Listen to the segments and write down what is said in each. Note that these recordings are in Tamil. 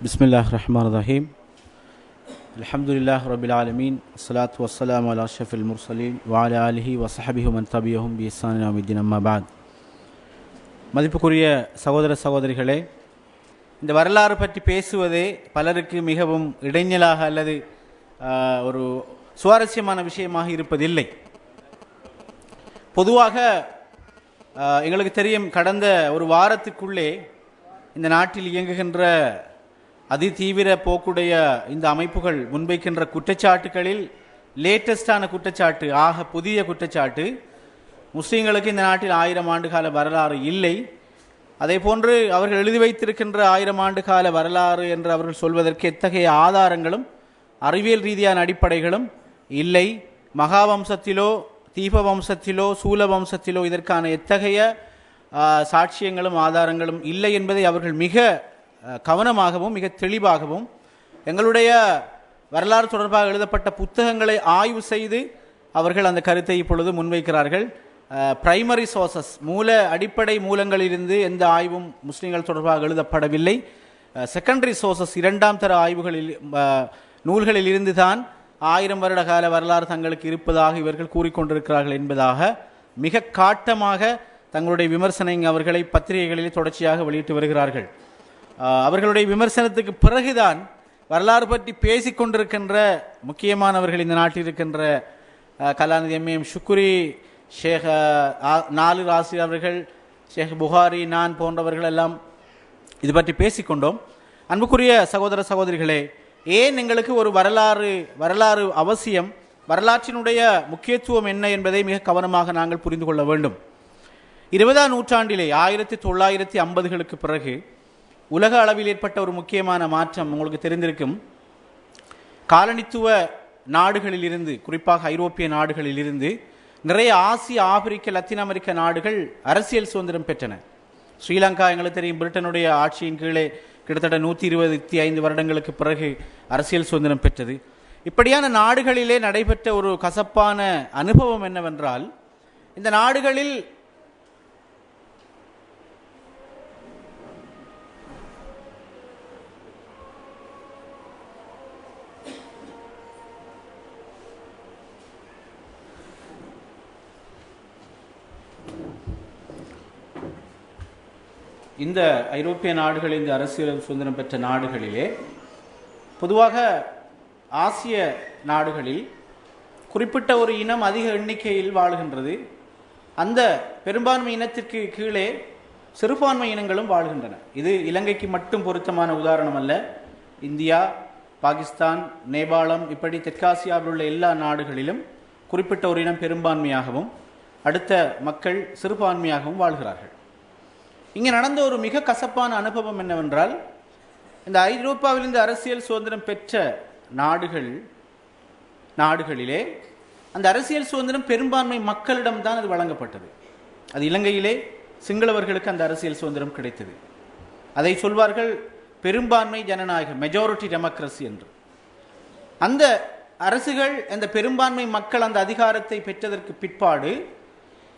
பிஸ்மில்லாஹ் ரஹ்மான் ரஹீம். அல்ஹம்துலில்லாஹ் ரபில் ஆலமீன். அஸ்ஸலாத்து வஸ்ஸலாமு அலா அஷ்ரஃபில் முர்சலீன் வ அலா ஆலிஹி வ ஸஹ்பிஹி வமன் தபிஅஹும் பி இஹ்சானின் இலா யௌமிddin. அம்மா பஅத். மதிப்புக்குரிய சகோதர சகோதரிகளே, இந்த வரலாறு பற்றி பேசுவதே பலருக்கு மிகவும் இடைஞ்சலாக அல்லது ஒரு சுவாரஸ்யமான விஷயமாக இருப்பதில்லை. பொதுவாக எங்களுக்கு தெரியும், கடந்த ஒரு வாரத்துக்குள்ளே இந்த நாட்டில் இயங்குகின்ற அதிதீவிர போக்குடைய இந்த அமைப்புகள் முன்வைக்கின்ற குற்றச்சாட்டுகளில் லேட்டஸ்டான குற்றச்சாட்டு, ஆக புதிய குற்றச்சாட்டு, முஸ்லீம்களுக்கு இந்த நாட்டில் 1000 ஆண்டு கால வரலாறு இல்லை. அதே போன்று அவர்கள் எழுதி வைத்திருக்கின்ற 1000 ஆண்டு கால வரலாறு என்று அவர்கள் சொல்வதற்கு எத்தகைய ஆதாரங்களும் அறிவியல் ரீதியான அடிப்படைகளும் இல்லை. மகாவம்சத்திலோ தீப வம்சத்திலோ சூல வம்சத்திலோ இதற்கான எத்தகைய சாட்சியங்களும் ஆதாரங்களும் இல்லை என்பதை அவர்கள் மிக கவனமாகவும் மிக தெளிவாகவும் எங்களுடைய வரலாறு தொடர்பாக எழுதப்பட்ட புத்தகங்களை ஆய்வு செய்து அவர்கள் அந்த கருத்தை இப்பொழுது முன்வைக்கிறார்கள். பிரைமரி சோர்சஸ், மூல அடிப்படை மூலங்களிலிருந்து எந்த ஆய்வும் முஸ்லீம்கள் தொடர்பாக எழுதப்படவில்லை. செகண்டரி சோர்சஸ், இரண்டாம் தர ஆய்வுகளில் நூல்களில் இருந்து தான் 1000 வருட கால வரலாறு தங்களுக்கு இருப்பதாக இவர்கள் கூறிக்கொண்டிருக்கிறார்கள் என்பதாக மிக காட்டமாக தங்களுடைய விமர்சனம் அவர்களை பத்திரிகைகளில் தொடர்ச்சியாக வெளியிட்டு வருகிறார்கள். அவர்களுடைய விமர்சனத்துக்கு பிறகுதான் வரலாறு பற்றி பேசிக்கொண்டிருக்கின்ற முக்கியமானவர்கள் இந்த நாட்டில் இருக்கின்ற கலாநிதி எம் ஷுக்குரி, ஷேக் நாலு ஆசிரியர் அவர்கள், ஷேக் புகாரி, நான் போன்றவர்கள் எல்லாம் இது பற்றி பேசிக்கொண்டோம். அன்புக்குரிய சகோதர சகோதரிகளே, ஏன் எங்களுக்கு ஒரு வரலாறு அவசியம், வரலாற்றினுடைய முக்கியத்துவம் என்ன என்பதை மிக கவனமாக நாங்கள் புரிந்து கொள்ள வேண்டும். 20ஆம் நூற்றாண்டிலே 1950களுக்கு பிறகு உலக அளவில் ஏற்பட்ட ஒரு முக்கியமான மாற்றம் உங்களுக்கு தெரிந்திருக்கும். காலனித்துவ நாடுகளிலிருந்து, குறிப்பாக ஐரோப்பிய நாடுகளிலிருந்து நிறைய ஆசிய, ஆப்பிரிக்க, லத்தீன் அமெரிக்க நாடுகள் அரசியல் சுதந்திரம் பெற்றன. ஸ்ரீலங்கா எங்களுக்கு தெரியும், பிரிட்டனுடைய ஆட்சியின் கீழே கிட்டத்தட்ட 125 வருடங்களுக்கு பிறகு அரசியல் சுதந்திரம் பெற்றது. இப்படியான நாடுகளிலே நடைபெற்ற ஒரு கசப்பான அனுபவம் என்னவென்றால், இந்த நாடுகளில் இந்த ஐரோப்பிய நாடுகளில், இந்த அரசியல் சுதந்திரம் பெற்ற நாடுகளிலே, பொதுவாக ஆசிய நாடுகளில் குறிப்பிட்ட ஒரு இனம் அதிக எண்ணிக்கையில் வாழ்கின்றது. அந்த பெரும்பான்மை இனத்திற்கு கீழே சிறுபான்மை இனங்களும் வாழ்கின்றன. இது இலங்கைக்கு மட்டும் பொருத்தமான உதாரணம் அல்ல. இந்தியா, பாகிஸ்தான், நேபாளம், இப்படி தெற்காசியாவில் உள்ள எல்லா நாடுகளிலும் குறிப்பிட்ட ஒரு இனம் பெரும்பான்மையாகவும் அடுத்த மக்கள் சிறுபான்மையாகவும் வாழ்கிறார்கள். இங்கே நடந்த ஒரு மிக கசப்பான அனுபவம் என்னவென்றால், இந்த ஐரோப்பாவிலிருந்து அரசியல் சுதந்திரம் பெற்ற நாடுகளிலே அந்த அரசியல் சுதந்திரம் பெரும்பான்மை மக்களிடம்தான் அது வழங்கப்பட்டது. அது இலங்கையிலே சிங்களவர்களுக்கு அந்த அரசியல் சுதந்திரம் கிடைத்தது. அதை சொல்வார்கள் பெரும்பான்மை ஜனநாயகம், மெஜாரிட்டி டெமோக்ரஸி என்று. அந்த அரசுகள், அந்த பெரும்பான்மை மக்கள் அந்த அதிகாரத்தை பெற்றதற்கு பிற்பாடு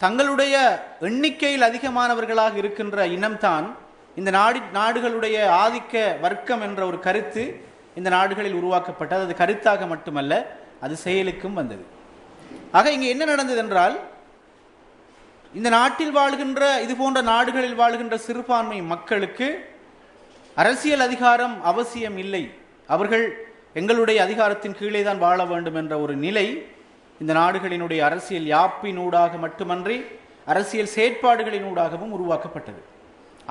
தங்களுடைய எண்ணிக்கையில் அதிகமானவர்களாக இருக்கின்ற இனம்தான் இந்த நாடுகளுடைய ஆதிக்க வர்க்கம் என்ற ஒரு கருத்து இந்த நாடுகளில் உருவாக்கப்பட்டது. அது கருத்தாக மட்டுமல்ல, அது செயலுக்கும் வந்தது. ஆக இங்கே என்ன நடந்தது என்றால், இந்த நாட்டில் வாழ்கின்ற, இது போன்ற நாடுகளில் வாழ்கின்ற சிறுபான்மை மக்களுக்கு அரசியல் அதிகாரம் அவசியம் இல்லை, அவர்கள் எங்களுடைய அதிகாரத்தின் கீழே தான் வாழ வேண்டும் என்ற ஒரு நிலை இந்த நாடுகளினுடைய அரசியல் யாப்பினூடாக மட்டுமன்றி அரசியல் செயற்பாடுகளினூடாகவும் உருவாக்கப்பட்டது.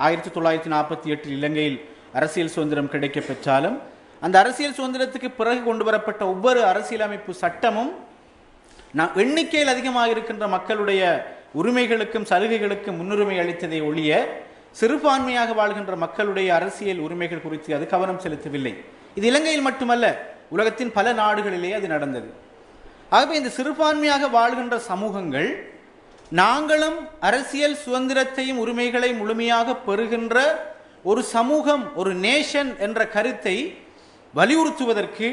1948 இலங்கையில் அரசியல் சுதந்திரம் கிடைக்க பெற்றாலும் அந்த அரசியல் சுதந்திரத்துக்கு பிறகு கொண்டு வரப்பட்ட ஒவ்வொரு அரசியலமைப்பு சட்டமும் எண்ணிக்கையில் அதிகமாக இருக்கின்ற மக்களுடைய உரிமைகளுக்கும் சலுகைகளுக்கும் முன்னுரிமை அளித்ததை ஒழிய சிறுபான்மையாக வாழ்கின்ற மக்களுடைய அரசியல் உரிமைகள் குறித்து அது கவனம் செலுத்தவில்லை. இது இலங்கையில் மட்டுமல்ல, உலகத்தின் பல நாடுகளிலேயே அது நடந்தது. ஆகவே இந்த சிறுபான்மையாக வாழ்கின்ற சமூகங்கள், நாங்களும் அரசியல் சுதந்திரத்தையும் உரிமைகளை முழுமையாக பெறுகின்ற ஒரு சமூகம், ஒரு நேஷன் என்ற கருத்தை வலியுறுத்துவதற்கு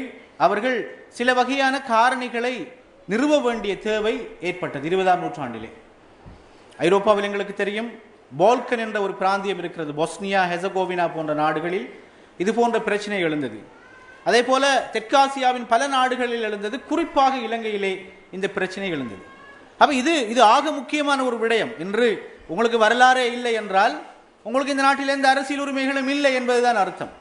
அவர்கள் சில வகையான காரணிகளை நிறுவ வேண்டிய தேவை ஏற்பட்டது. 20ஆம் நூற்றாண்டிலே ஐரோப்பாவில் எங்களுக்கு தெரியும், பால்கன் என்ற ஒரு பிராந்தியம் இருக்கிறது. பொஸ்னியா, ஹெசகோவினா போன்ற நாடுகளில் இது போன்ற பிரச்சனை எழுந்தது. அதே போல தெற்காசியாவின் பல நாடுகளில் எழுந்தது, குறிப்பாக இலங்கையிலே இந்த பிரச்சனை எழுந்தது. அப்ப இது ஆக முக்கியமான ஒரு விடயம். இன்று உங்களுக்கு வரலாறே இல்லை என்றால் உங்களுக்கு இந்த நாட்டில் எந்த அரசியல் உரிமைகளும் இல்லை என்பதுதான் அர்த்தம்.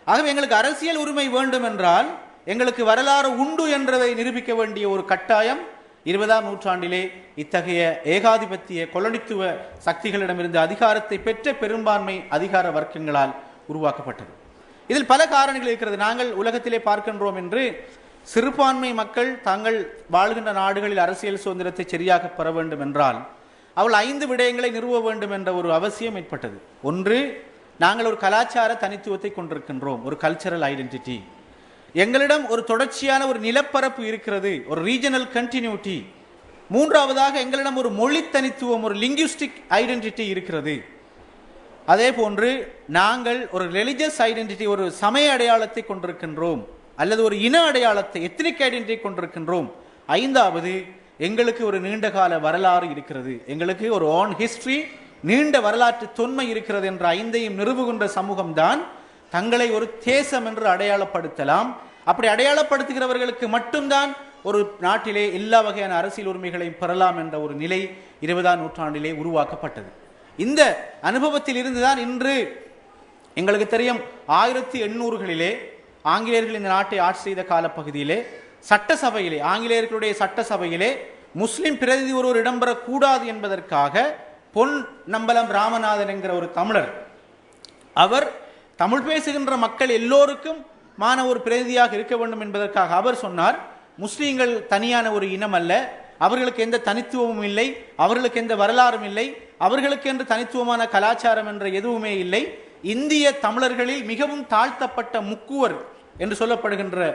ஆகவே எங்களுக்கு அரசியல் உரிமை வேண்டும் என்றால் எங்களுக்கு வரலாறு உண்டு என்றதை நிரூபிக்க வேண்டிய ஒரு கட்டாயம் 20ஆம் நூற்றாண்டிலே இத்தகைய ஏகாதிபத்திய கொலனித்துவ சக்திகளிடமிருந்து அதிகாரத்தை பெற்ற பெரும்பான்மை அதிகார வர்க்கங்களால் உருவாக்கப்பட்டது. இதில் பல காரணங்கள் இருக்கிறது. நாங்கள் உலகத்திலே பார்க்கின்றோம் என்று சிறுபான்மை மக்கள் தாங்கள் வாழ்கின்ற நாடுகளில் அரசியல் சுதந்திரத்தை சரியாக பெற வேண்டும் என்றால் அவள் 5 விடயங்களை நிறுவ வேண்டும் என்ற ஒரு அவசியம் ஏற்பட்டது. ஒன்று, நாங்கள் ஒரு கலாச்சார தனித்துவத்தை கொண்டிருக்கின்றோம், ஒரு கல்ச்சரல் ஐடென்டிட்டி. எங்களிடம் ஒரு தொடர்ச்சியான ஒரு நிலப்பரப்பு இருக்கிறது, ஒரு ரீஜனல் கண்டினியூட்டி. மூன்றாவதாக எங்களிடம் ஒரு மொழி தனித்துவம், ஒரு லிங்குஸ்டிக் ஐடென்டிட்டி இருக்கிறது. அதே போன்று நாங்கள் ஒரு ரிலிஜியஸ் ஐடென்டிட்டி, ஒரு சமய அடையாளத்தை கொண்டிருக்கின்றோம், அல்லது ஒரு இன அடையாளத்தை, எத்னிக் ஐடென்டிட்டி கொண்டிருக்கின்றோம். ஐந்தாவது, எங்களுக்கு ஒரு நீண்டகால வரலாறு இருக்கிறது, எங்களுக்கு ஒரு ஓன் ஹிஸ்டரி, நீண்ட வரலாற்று தொன்மை இருக்கிறது என்ற 5ஐயும் நிறுவுகின்ற சமூகம்தான் தங்களை ஒரு தேசம் என்று அடையாளப்படுத்தலாம். அப்படி அடையாளப்படுத்துகிறவர்களுக்கு மட்டும்தான் ஒரு நாட்டிலே எல்லா வகையான அரசியல் உரிமைகளையும் பெறலாம் என்ற ஒரு நிலை 20ஆம் நூற்றாண்டிலே உருவாக்கப்பட்டது. இந்த அனுபவத்தில் இருந்துதான் இன்று எங்களுக்கு தெரியும் 1800களிலே ஆங்கிலேயர்கள் இந்த நாட்டை ஆட்சி செய்த காலப்பகுதியிலே சட்டசபையிலே, ஆங்கிலேயர்களுடைய சட்டசபையிலே முஸ்லிம் பிரதிநிதி ஒருவர் இடம்பெறக்கூடாது என்பதற்காக பொன் நம்பலம் ராமநாதன் என்கிற ஒரு தமிழர், அவர் தமிழ் பேசுகின்ற மக்கள் எல்லோருக்கும் ஒரு பிரதிநிதியாக இருக்க வேண்டும் என்பதற்காக அவர் சொன்னார், முஸ்லீம்கள் தனியான ஒரு இனம் அல்ல, அவர்களுக்கு எந்த தனித்துவமும் இல்லை, அவர்களுக்கு எந்த வரலாறும் இல்லை, அவர்களுக்கு என்று தனித்துவமான கலாச்சாரம் என்ற எதுவுமே இல்லை, இந்திய தமிழர்களில் மிகவும் தாழ்த்தப்பட்ட முக்குவர் என்று சொல்லப்படுகின்ற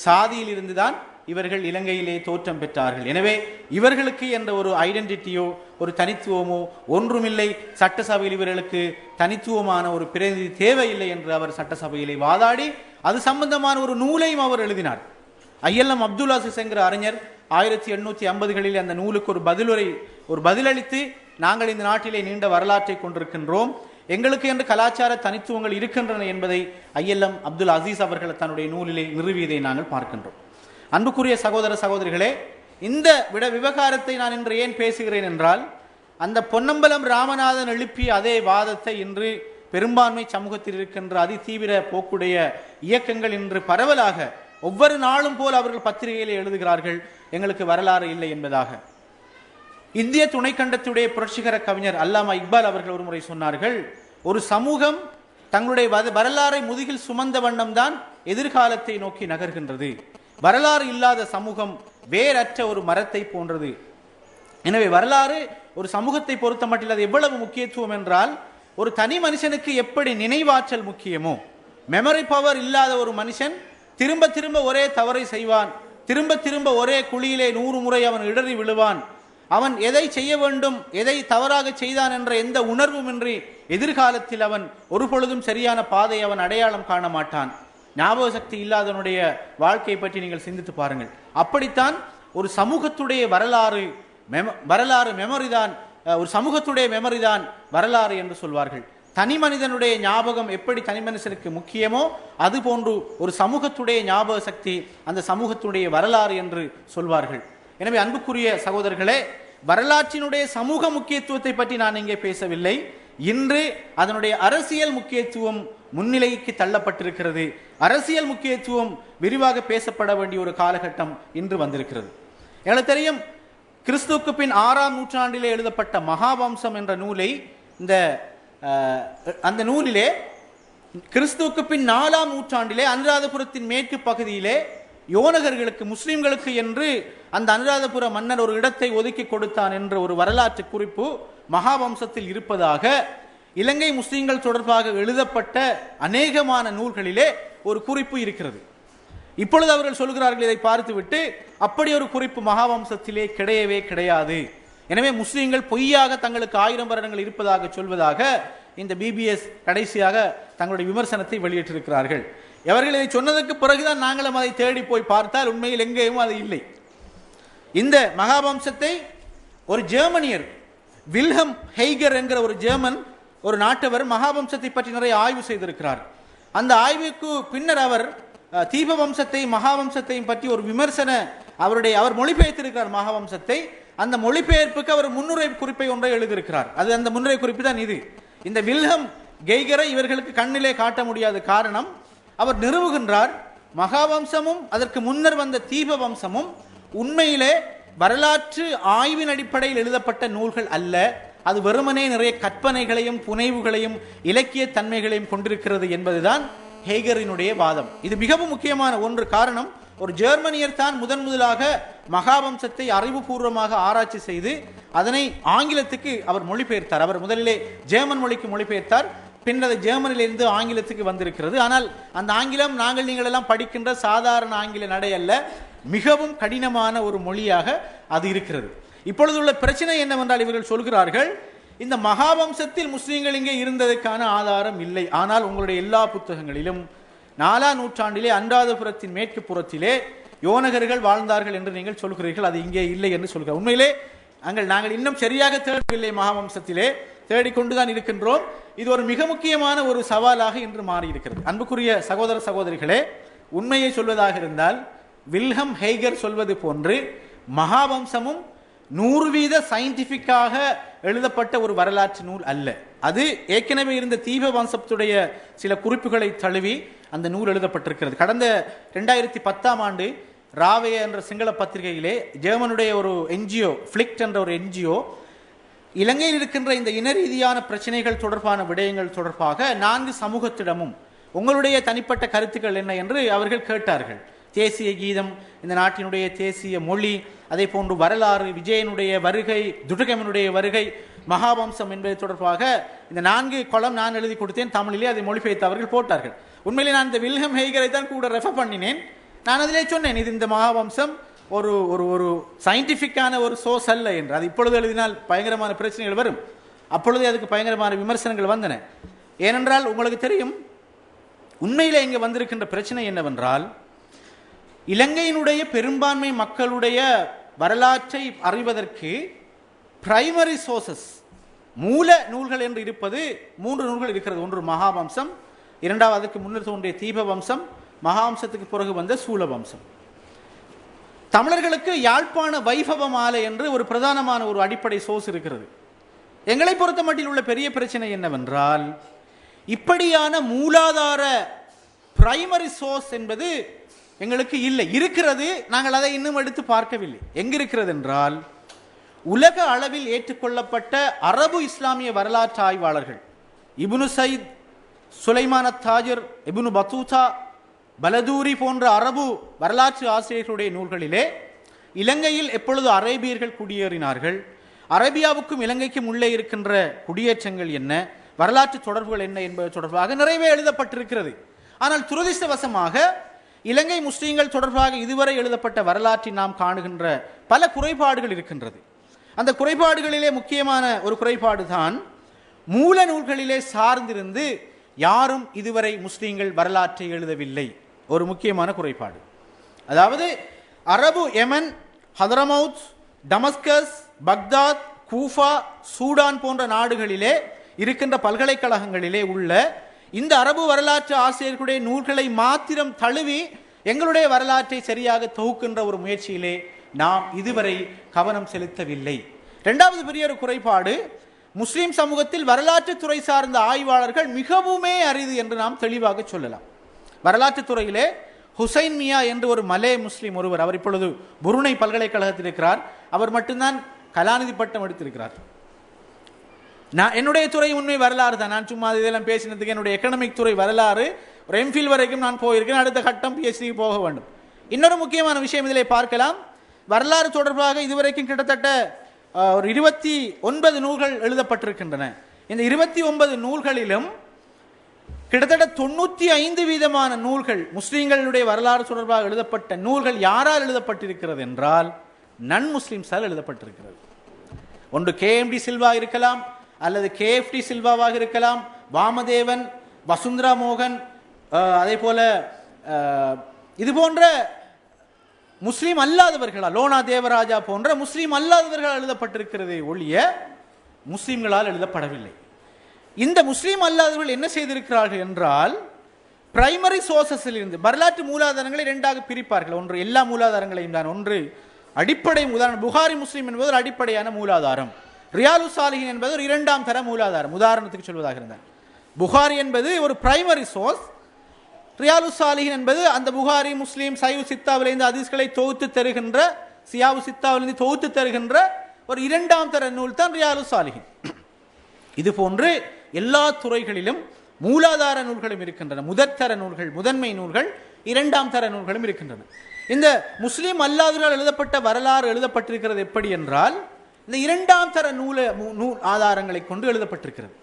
சாதியில் இருந்துதான் இவர்கள் இலங்கையிலே தோற்றம் பெற்றார்கள். எனவே இவர்களுக்கு என்ற ஒரு ஐடென்டிட்டியோ ஒரு தனித்துவமோ ஒன்றுமில்லை, சட்டசபையில் இவர்களுக்கு தனித்துவமான ஒரு பிரதிநிதி தேவையில்லை என்று அவர் சட்டசபையிலே வாதாடி அது சம்பந்தமான ஒரு நூலையும் அவர் எழுதினார். ஐஎல்எம் அப்துல் அசீஸ் என்கிற அறிஞர் 1850களில் அந்த நூலுக்கு ஒரு பதிலளித்து, நாங்கள் இந்த நாட்டிலே நீண்ட வரலாற்றை கொண்டிருக்கின்றோம், எங்களுக்கு என்று கலாச்சார தனித்துவங்கள் இருக்கின்றன என்பதை ஐஎல்எம் அப்துல் அசீஸ் அவர்கள் தன்னுடைய நூலிலே நிறுவியதை நாங்கள் பார்க்கின்றோம். அன்புக்குரிய சகோதர சகோதரிகளே, இந்த விவகாரத்தை நான் இன்று ஏன் பேசுகிறேன் என்றால், அந்த பொன்னம்பலம் ராமநாதன் எழுப்பிய அதே வாதத்தை இன்று பெரும்பான்மை சமூகத்தில் இருக்கின்ற அதிதீவிர போக்குடைய இயக்கங்கள் இன்று பரவலாக ஒவ்வொரு நாளும் போல் அவர்கள் பத்திரிகையிலே எழுதுகிறார்கள், எங்களுக்கு வரலாறு இல்லை என்பதாக. இந்திய துணைக்கண்டத்துடைய புரட்சிகர கவிஞர் அல்லாமா இக்பால் அவர்கள் ஒரு முறை சொன்னார்கள், ஒரு சமூகம் தங்களுடைய வரலாறை முதுகில் சுமந்த வண்ணம் தான் எதிர்காலத்தை நோக்கி நகர்கின்றது, வரலாறு இல்லாத சமூகம் வேரற்ற ஒரு மரத்தை போன்றது. எனவே வரலாறு ஒரு சமூகத்தை பொறுத்த மட்டில் அது எவ்வளவு முக்கியத்துவம் என்றால், ஒரு தனி மனுஷனுக்கு எப்படி நினைவாற்றல் முக்கியமோ, மெமரி பவர் இல்லாத ஒரு மனுஷன் திரும்ப திரும்ப ஒரே தவறை செய்வான், திரும்ப திரும்ப ஒரே குழியிலே 100 முறை அவன் இடறி விழுவான், அவன் எதை செய்ய வேண்டும், எதை தவறாக செய்தான் என்ற எந்த உணர்வுமின்றி எதிர்காலத்தில் அவன் ஒரு பொழுதும் சரியான பாதை அவன் அடையாளம் காண மாட்டான். ஞாபக சக்தி இல்லாதவனுடைய வாழ்க்கையை பற்றி நீங்கள் சிந்தித்து பாருங்கள். அப்படித்தான் ஒரு சமூகத்துடைய வரலாறு மெமரிதான், ஒரு சமூகத்துடைய மெமரிதான் வரலாறு என்று சொல்வார்கள். தனி மனிதனுடைய ஞாபகம் எப்படி தனி மனுஷனுக்கு முக்கியமோ அது போன்று ஒரு சமூகத்துடைய ஞாபக சக்தி அந்த சமூகத்துடைய வரலாறு என்று சொல்வார்கள். எனவே அன்புக்குரிய சகோதரர்களே, வரலாற்றினுடைய சமூக முக்கியத்துவத்தை பற்றி நான் இங்கே பேசவில்லை. இன்று அதனுடைய அரசியல் முக்கியத்துவம் முன்னிலைக்கு தள்ளப்பட்டிருக்கிறது. அரசியல் முக்கியத்துவம் விரிவாக பேசப்பட வேண்டிய ஒரு காலகட்டம் இன்று வந்திருக்கிறது. எனக்கு தெரியும், கிறிஸ்துவுக்கு பின் 6ஆம் நூற்றாண்டிலே எழுதப்பட்ட மகாவம்சம் என்ற நூலை அந்த நூலிலே கிறிஸ்துவுக்கு பின் 4ஆம் நூற்றாண்டிலே அனுராதபுரத்தின் மேற்கு பகுதியிலே யோனகர்களுக்கு, முஸ்லிம்களுக்கு என்று அந்த அனுராதபுர மன்னர் ஒரு இடத்தை ஒதுக்கி கொடுத்தான் என்ற ஒரு வரலாற்று குறிப்பு மகாவம்சத்தில் இருப்பதாக இலங்கை முஸ்லிம்கள் தொடர்பாக எழுதப்பட்ட அநேகமான நூல்களிலே ஒரு குறிப்பு இருக்கிறது. இப்பொழுது அவர்கள் சொல்கிறார்கள், இதை பார்த்துவிட்டு அப்படி ஒரு குறிப்பு மகாவம்சத்திலே கிடையவே கிடையாது. எனவே முஸ்லிம்கள் பொய்யாக தங்களுக்கு 1000 வருடங்கள் இருப்பதாக சொல்வதாக இந்த பிபிஎஸ் கடைசியாக தங்களுடைய விமர்சனத்தை வெளியிட்டிருக்கிறார்கள். அவர்கள் இதை சொன்னதற்கு பிறகுதான் நாங்களும் அதை தேடி போய் பார்த்தால் உண்மையில் எங்கேயும் அது இல்லை. இந்த மகாவம்சத்தை ஒரு ஜெர்மனியர் வில்ஹம் ஹெய்கர் என்கிற ஒரு ஜெர்மன் ஒரு நாட்டவர் மகாவம்சத்தை பற்றி நிறைய ஆய்வு செய்திருக்கிறார். அந்த ஆய்வுக்கு பின்னர் அவர் தீபவம்சத்தையும் மகாவம்சத்தையும் பற்றி ஒரு விமர்சன அவர் மொழிபெயர்த்திருக்கிறார் மகாவம்சத்தை. அந்த மொழிபெயர்ப்புக்கு அவர் முன்னுரை குறிப்பை ஒன்றை எழுதியிருக்கிறார். அது அந்த முன்னுரை குறிப்பு தான் இது. இந்த வில்ஹம் கெய்கரை இவர்களுக்கு கண்ணிலே காட்ட முடியாத காரணம், அவர் நிறுவுகின்றார் மகாவம்சமும் அதற்கு முன்னர் வந்த தீபவம்சமும் உண்மையிலே வரலாற்று ஆய்வின் அடிப்படையில் எழுதப்பட்ட நூல்கள் அல்ல. அது வெறுமனே நிறைய கற்பனைகளையும் புனைவுகளையும் இலக்கிய தன்மைகளையும் கொண்டிருக்கிறது என்பதுதான் ஹேகரினுடைய வாதம். இது மிகவும் முக்கியமான ஒன்று. காரணம், ஒரு ஜெர்மனியர் தான் முதலாக மகாவம்சத்தை அறிவுபூர்வமாக ஆராய்ச்சி செய்து அதனை ஆங்கிலத்துக்கு அவர் மொழிபெயர்த்தார். அவர் முதலிலே ஜெர்மன் மொழிக்கு மொழிபெயர்த்தார், பின்னர் ஜெர்மனிலிருந்து ஆங்கிலத்துக்கு வந்திருக்கிறது. ஆனால் அந்த ஆங்கிலம் நீங்கள் எல்லாம் படிக்கின்ற சாதாரண ஆங்கில நடை அல்ல, மிகவும் கடினமான ஒரு மொழியாக அது இருக்கிறது. இப்பொழுது உள்ள பிரச்சனை என்னவென்றால், இவர்கள் சொல்கிறார்கள் இந்த மகாவம்சத்தில் முஸ்லீம்கள் இங்கே இருந்ததற்கான ஆதாரம் இல்லை. ஆனால் உங்களுடைய எல்லா புத்தகங்களிலும் 4ஆம் நூற்றாண்டிலே அனுராதபுரத்தின் மேற்கு புறத்திலே யோனகர்கள் வாழ்ந்தார்கள் என்று நீங்கள் சொல்கிறீர்கள், அது இங்கே இல்லை என்று சொல்கிறார். உண்மையிலே நாங்கள் இன்னும் சரியாக தேடவில்லை, மகாவம்சத்திலே தேடிக்கொண்டுதான் இருக்கின்றோம். இது ஒரு மிக முக்கியமான ஒரு சவாலாக இன்று மாறியிருக்கிறது. அன்புக்குரிய சகோதர சகோதரிகளே, உண்மையை சொல்வதாக இருந்தால் வில்ஹம் ஹேகர் சொல்வது போன்று மகாவம்சமும் 100% சயின்டிபிக்காக எழுதப்பட்ட ஒரு வரலாற்று நூல் அல்ல. அது ஏற்கனவே இருந்த தீபவம்சத்துடைய சில குறிப்புகளை தழுவி அந்த நூல் எழுதப்பட்டிருக்கிறது. கடந்த 2010ஆம் ஆண்டு ராவே என்ற சிங்கள பத்திரிகையிலே ஜெர்மனுடைய ஒரு என்ஜிஓ, ஃபிளிக்ட் என்ற ஒரு என்ஜிஓ, இலங்கையில் இருக்கின்ற இந்த இன ரீதியான பிரச்சனைகள் தொடர்பான விடயங்கள் தொடர்பாக 4 சமூகத்திடமும் உங்களுடைய தனிப்பட்ட கருத்துக்கள் என்ன என்று அவர்கள் கேட்டார்கள். தேசிய கீதம், இந்த நாட்டினுடைய தேசிய மொழி, அதே போன்று வரலாறு, விஜயனுடைய வருகை, துடுகமனுடைய வருகை, மகாவம்சம் என்பது தொடர்பாக இந்த 4 கொலம் நான் எழுதி கொடுத்தேன் தமிழிலே. அதை மொழிபெயர்த்து அவர்கள் போட்டார்கள். உண்மையிலே நான் இந்த வில்ஹம் ஹேகரை தான் கூட ரெஃபர் பண்ணினேன். நான் அதிலே சொன்னேன், இது இந்த மகாவம்சம் ஒரு ஒரு ஒரு சயின்டிஃபிக்கான ஒரு சோர்ஸ் அல்ல என்று. அது இப்பொழுது எழுதினால் பயங்கரமான பிரச்சனைகள் வரும். அப்பொழுதே அதுக்கு பயங்கரமான விமர்சனங்கள் வந்தன. ஏனென்றால் உங்களுக்கு தெரியும், உண்மையிலே இங்கே வந்திருக்கின்ற பிரச்சனை என்னவென்றால், இலங்கையினுடைய பெரும்பான்மை மக்களுடைய வரலாற்றை அறிவதற்கு பிரைமரி சோர்சஸ், மூல நூல்கள் என்று இருப்பது 3 நூல்கள் இருக்கிறது. ஒன்று மகாவம்சம், இரண்டாவது அதுக்கு முன்னர் தோன்றிய தீபவம்சம், மகாவம்சத்துக்கு பிறகு வந்த சூலவம்சம். தமிழர்களுக்கு யாழ்ப்பாண வைபவ மாலை என்று ஒரு பிரதானமான ஒரு அடிப்படை சோர்ஸ் இருக்கிறது. எங்களை பொறுத்த மட்டில் உள்ள பெரிய பிரச்சனை என்னவென்றால், இப்படியான மூலாதார பிரைமரி சோர்ஸ் என்பது எங்களுக்கு இல்லை. இருக்கிறது, நாங்கள் அதை இன்னும் எடுத்து பார்க்கவில்லை. எங்கிருக்கிறது என்றால், உலக அளவில் ஏற்றுக்கொள்ளப்பட்ட அரபு இஸ்லாமிய வரலாற்று ஆய்வாளர்கள் இப்னு சயீத், சுலைமான் தாஜர், இப்னு பத்தூதா, பலதூரி போன்ற அரபு வரலாற்று ஆசிரியர்களுடைய நூல்களிலே இலங்கையில் எப்பொழுது அரேபியர்கள் குடியேறினார்கள், அரேபியாவுக்கும் இலங்கைக்கும் உள்ளே இருக்கின்ற குடியேற்றங்கள் என்ன, வரலாற்று தொடர்புகள் என்ன என்பது தொடர்பாக நிறைவே எழுதப்பட்டிருக்கிறது. ஆனால் துரதிர்ஷ்டவசமாக இலங்கை முஸ்லீம்கள் தொடர்பாக இதுவரை எழுதப்பட்ட வரலாற்றில் நாம் காணுகின்ற பல குறைபாடுகள் இருக்கின்றது. அந்த குறைபாடுகளிலே முக்கியமான ஒரு குறைபாடு தான், மூல நூல்களிலே சார்ந்திருந்து யாரும் இதுவரை முஸ்லீம்கள் வரலாற்றை எழுதவில்லை. ஒரு முக்கியமான குறைபாடு. அதாவது அரபு யமன், ஹதரமவுத், டமஸ்கஸ், பக்தாத், கூஃபா, சூடான் போன்ற நாடுகளிலே இருக்கின்ற பல்கலைக்கழகங்களிலே உள்ள இந்த அரபு வரலாற்று ஆசிரியர்களுடைய நூல்களை மாத்திரம் தழுவி எங்களுடைய வரலாற்றை சரியாக தொகுக்கின்ற ஒரு முயற்சியிலே நாம் இதுவரை கவனம் செலுத்தவில்லை. இரண்டாவது பெரிய ஒரு குறைபாடு, முஸ்லிம் சமூகத்தில் வரலாற்று துறை சார்ந்த ஆய்வாளர்கள் மிகவுமே அரிது என்று நாம் தெளிவாக சொல்லலாம். வரலாற்று துறையிலே ஹுசைன் மியா என்று ஒரு மலே முஸ்லீம் ஒருவர், அவர் இப்பொழுது புருனை பல்கலைக்கழகத்தில் இருக்கிறார். அவர் மட்டும்தான் கலாநிதி பட்டம் எடுத்திருக்கிறார். என்னுடைய துறை உண்மை வரலாறு தான். நான் சும்மா இதெல்லாம் பேசினதுக்கு என்னுடைய எக்கனாமிக் துறை வரலாறு, ஒரு எம்ஃபில் வரைக்கும் நான் போயிருக்கேன். அடுத்த கட்டம் PhD போக வேண்டும். இன்னொரு முக்கியமான விஷயம் இதிலே பார்க்கலாம். வரலாறு தொடர்பாக இதுவரைக்கும் கிட்டத்தட்ட ஒரு 29 நூல்கள் எழுதப்பட்டிருக்கின்றன. இந்த 29 நூல்களிலும் கிட்டத்தட்ட 95% நூல்கள், முஸ்லீம்களுடைய வரலாறு தொடர்பாக எழுதப்பட்ட நூல்கள் யாரால் எழுதப்பட்டிருக்கிறது என்றால் நன் முஸ்லிம்ஸால் எழுதப்பட்டிருக்கிறது. ஒன்று KMD சில்வா இருக்கலாம், அல்லது KFT சில்வாவாக இருக்கலாம், வாமதேவன், வசுந்தரா மோகன், அதே போல இது போன்ற முஸ்லீம் அல்லாதவர்களால், லோனா தேவராஜா போன்ற முஸ்லீம் அல்லாதவர்களால் எழுதப்பட்டிருக்கிறதை ஒழிய முஸ்லீம்களால் எழுதப்படவில்லை. இந்த முஸ்லீம் அல்லாதவர்கள் என்ன செய்திருக்கிறார்கள் என்றால், பிரைமரி சோர்சஸில் இருந்து வரலாற்று மூலாதாரங்களை இரண்டாக பிரிப்பார்கள். ஒன்று எல்லா மூலாதாரங்களையும் தான். ஒன்று அடிப்படை உதாரணம், புகாரி முஸ்லிம் என்பது ஒரு அடிப்படையான மூலாதாரம். ரியாலு சாலிஹின் என்பது ஒரு இரண்டாம் தர மூலாதாரம். உதாரணத்துக்கு சொல்வதாக இருந்தால் புகாரி என்பது ஒரு பிரைமரி சோர்ஸ், ரியாலு சாலிஹின் என்பது அந்த புகாரி முஸ்லீம் சைவு சித்தாவிலிருந்து ஹதீஸ்களை தொகுத்து தருகின்ற, சியாவு சித்தாவிலிருந்து தொகுத்து தருகின்ற ஒரு இரண்டாம் தர நூல் தான் ரியாலு சாலிஹின். இது போன்று எல்லா துறைகளிலும் மூலாதார நூல்களும் இருக்கின்றன. முதற்தர நூல்கள், முதன்மை நூல்கள், இரண்டாம் தர நூல்களும் இருக்கின்றன. இந்த முஸ்லீம் அல்லாதவர்களால் எழுதப்பட்ட வரலாறு எழுதப்பட்டிருக்கிறது எப்படி என்றால், இந்த இரண்டாம் தர நூல் ஆதாரங்களை கொண்டு எழுதப்பட்டிருக்கிறது.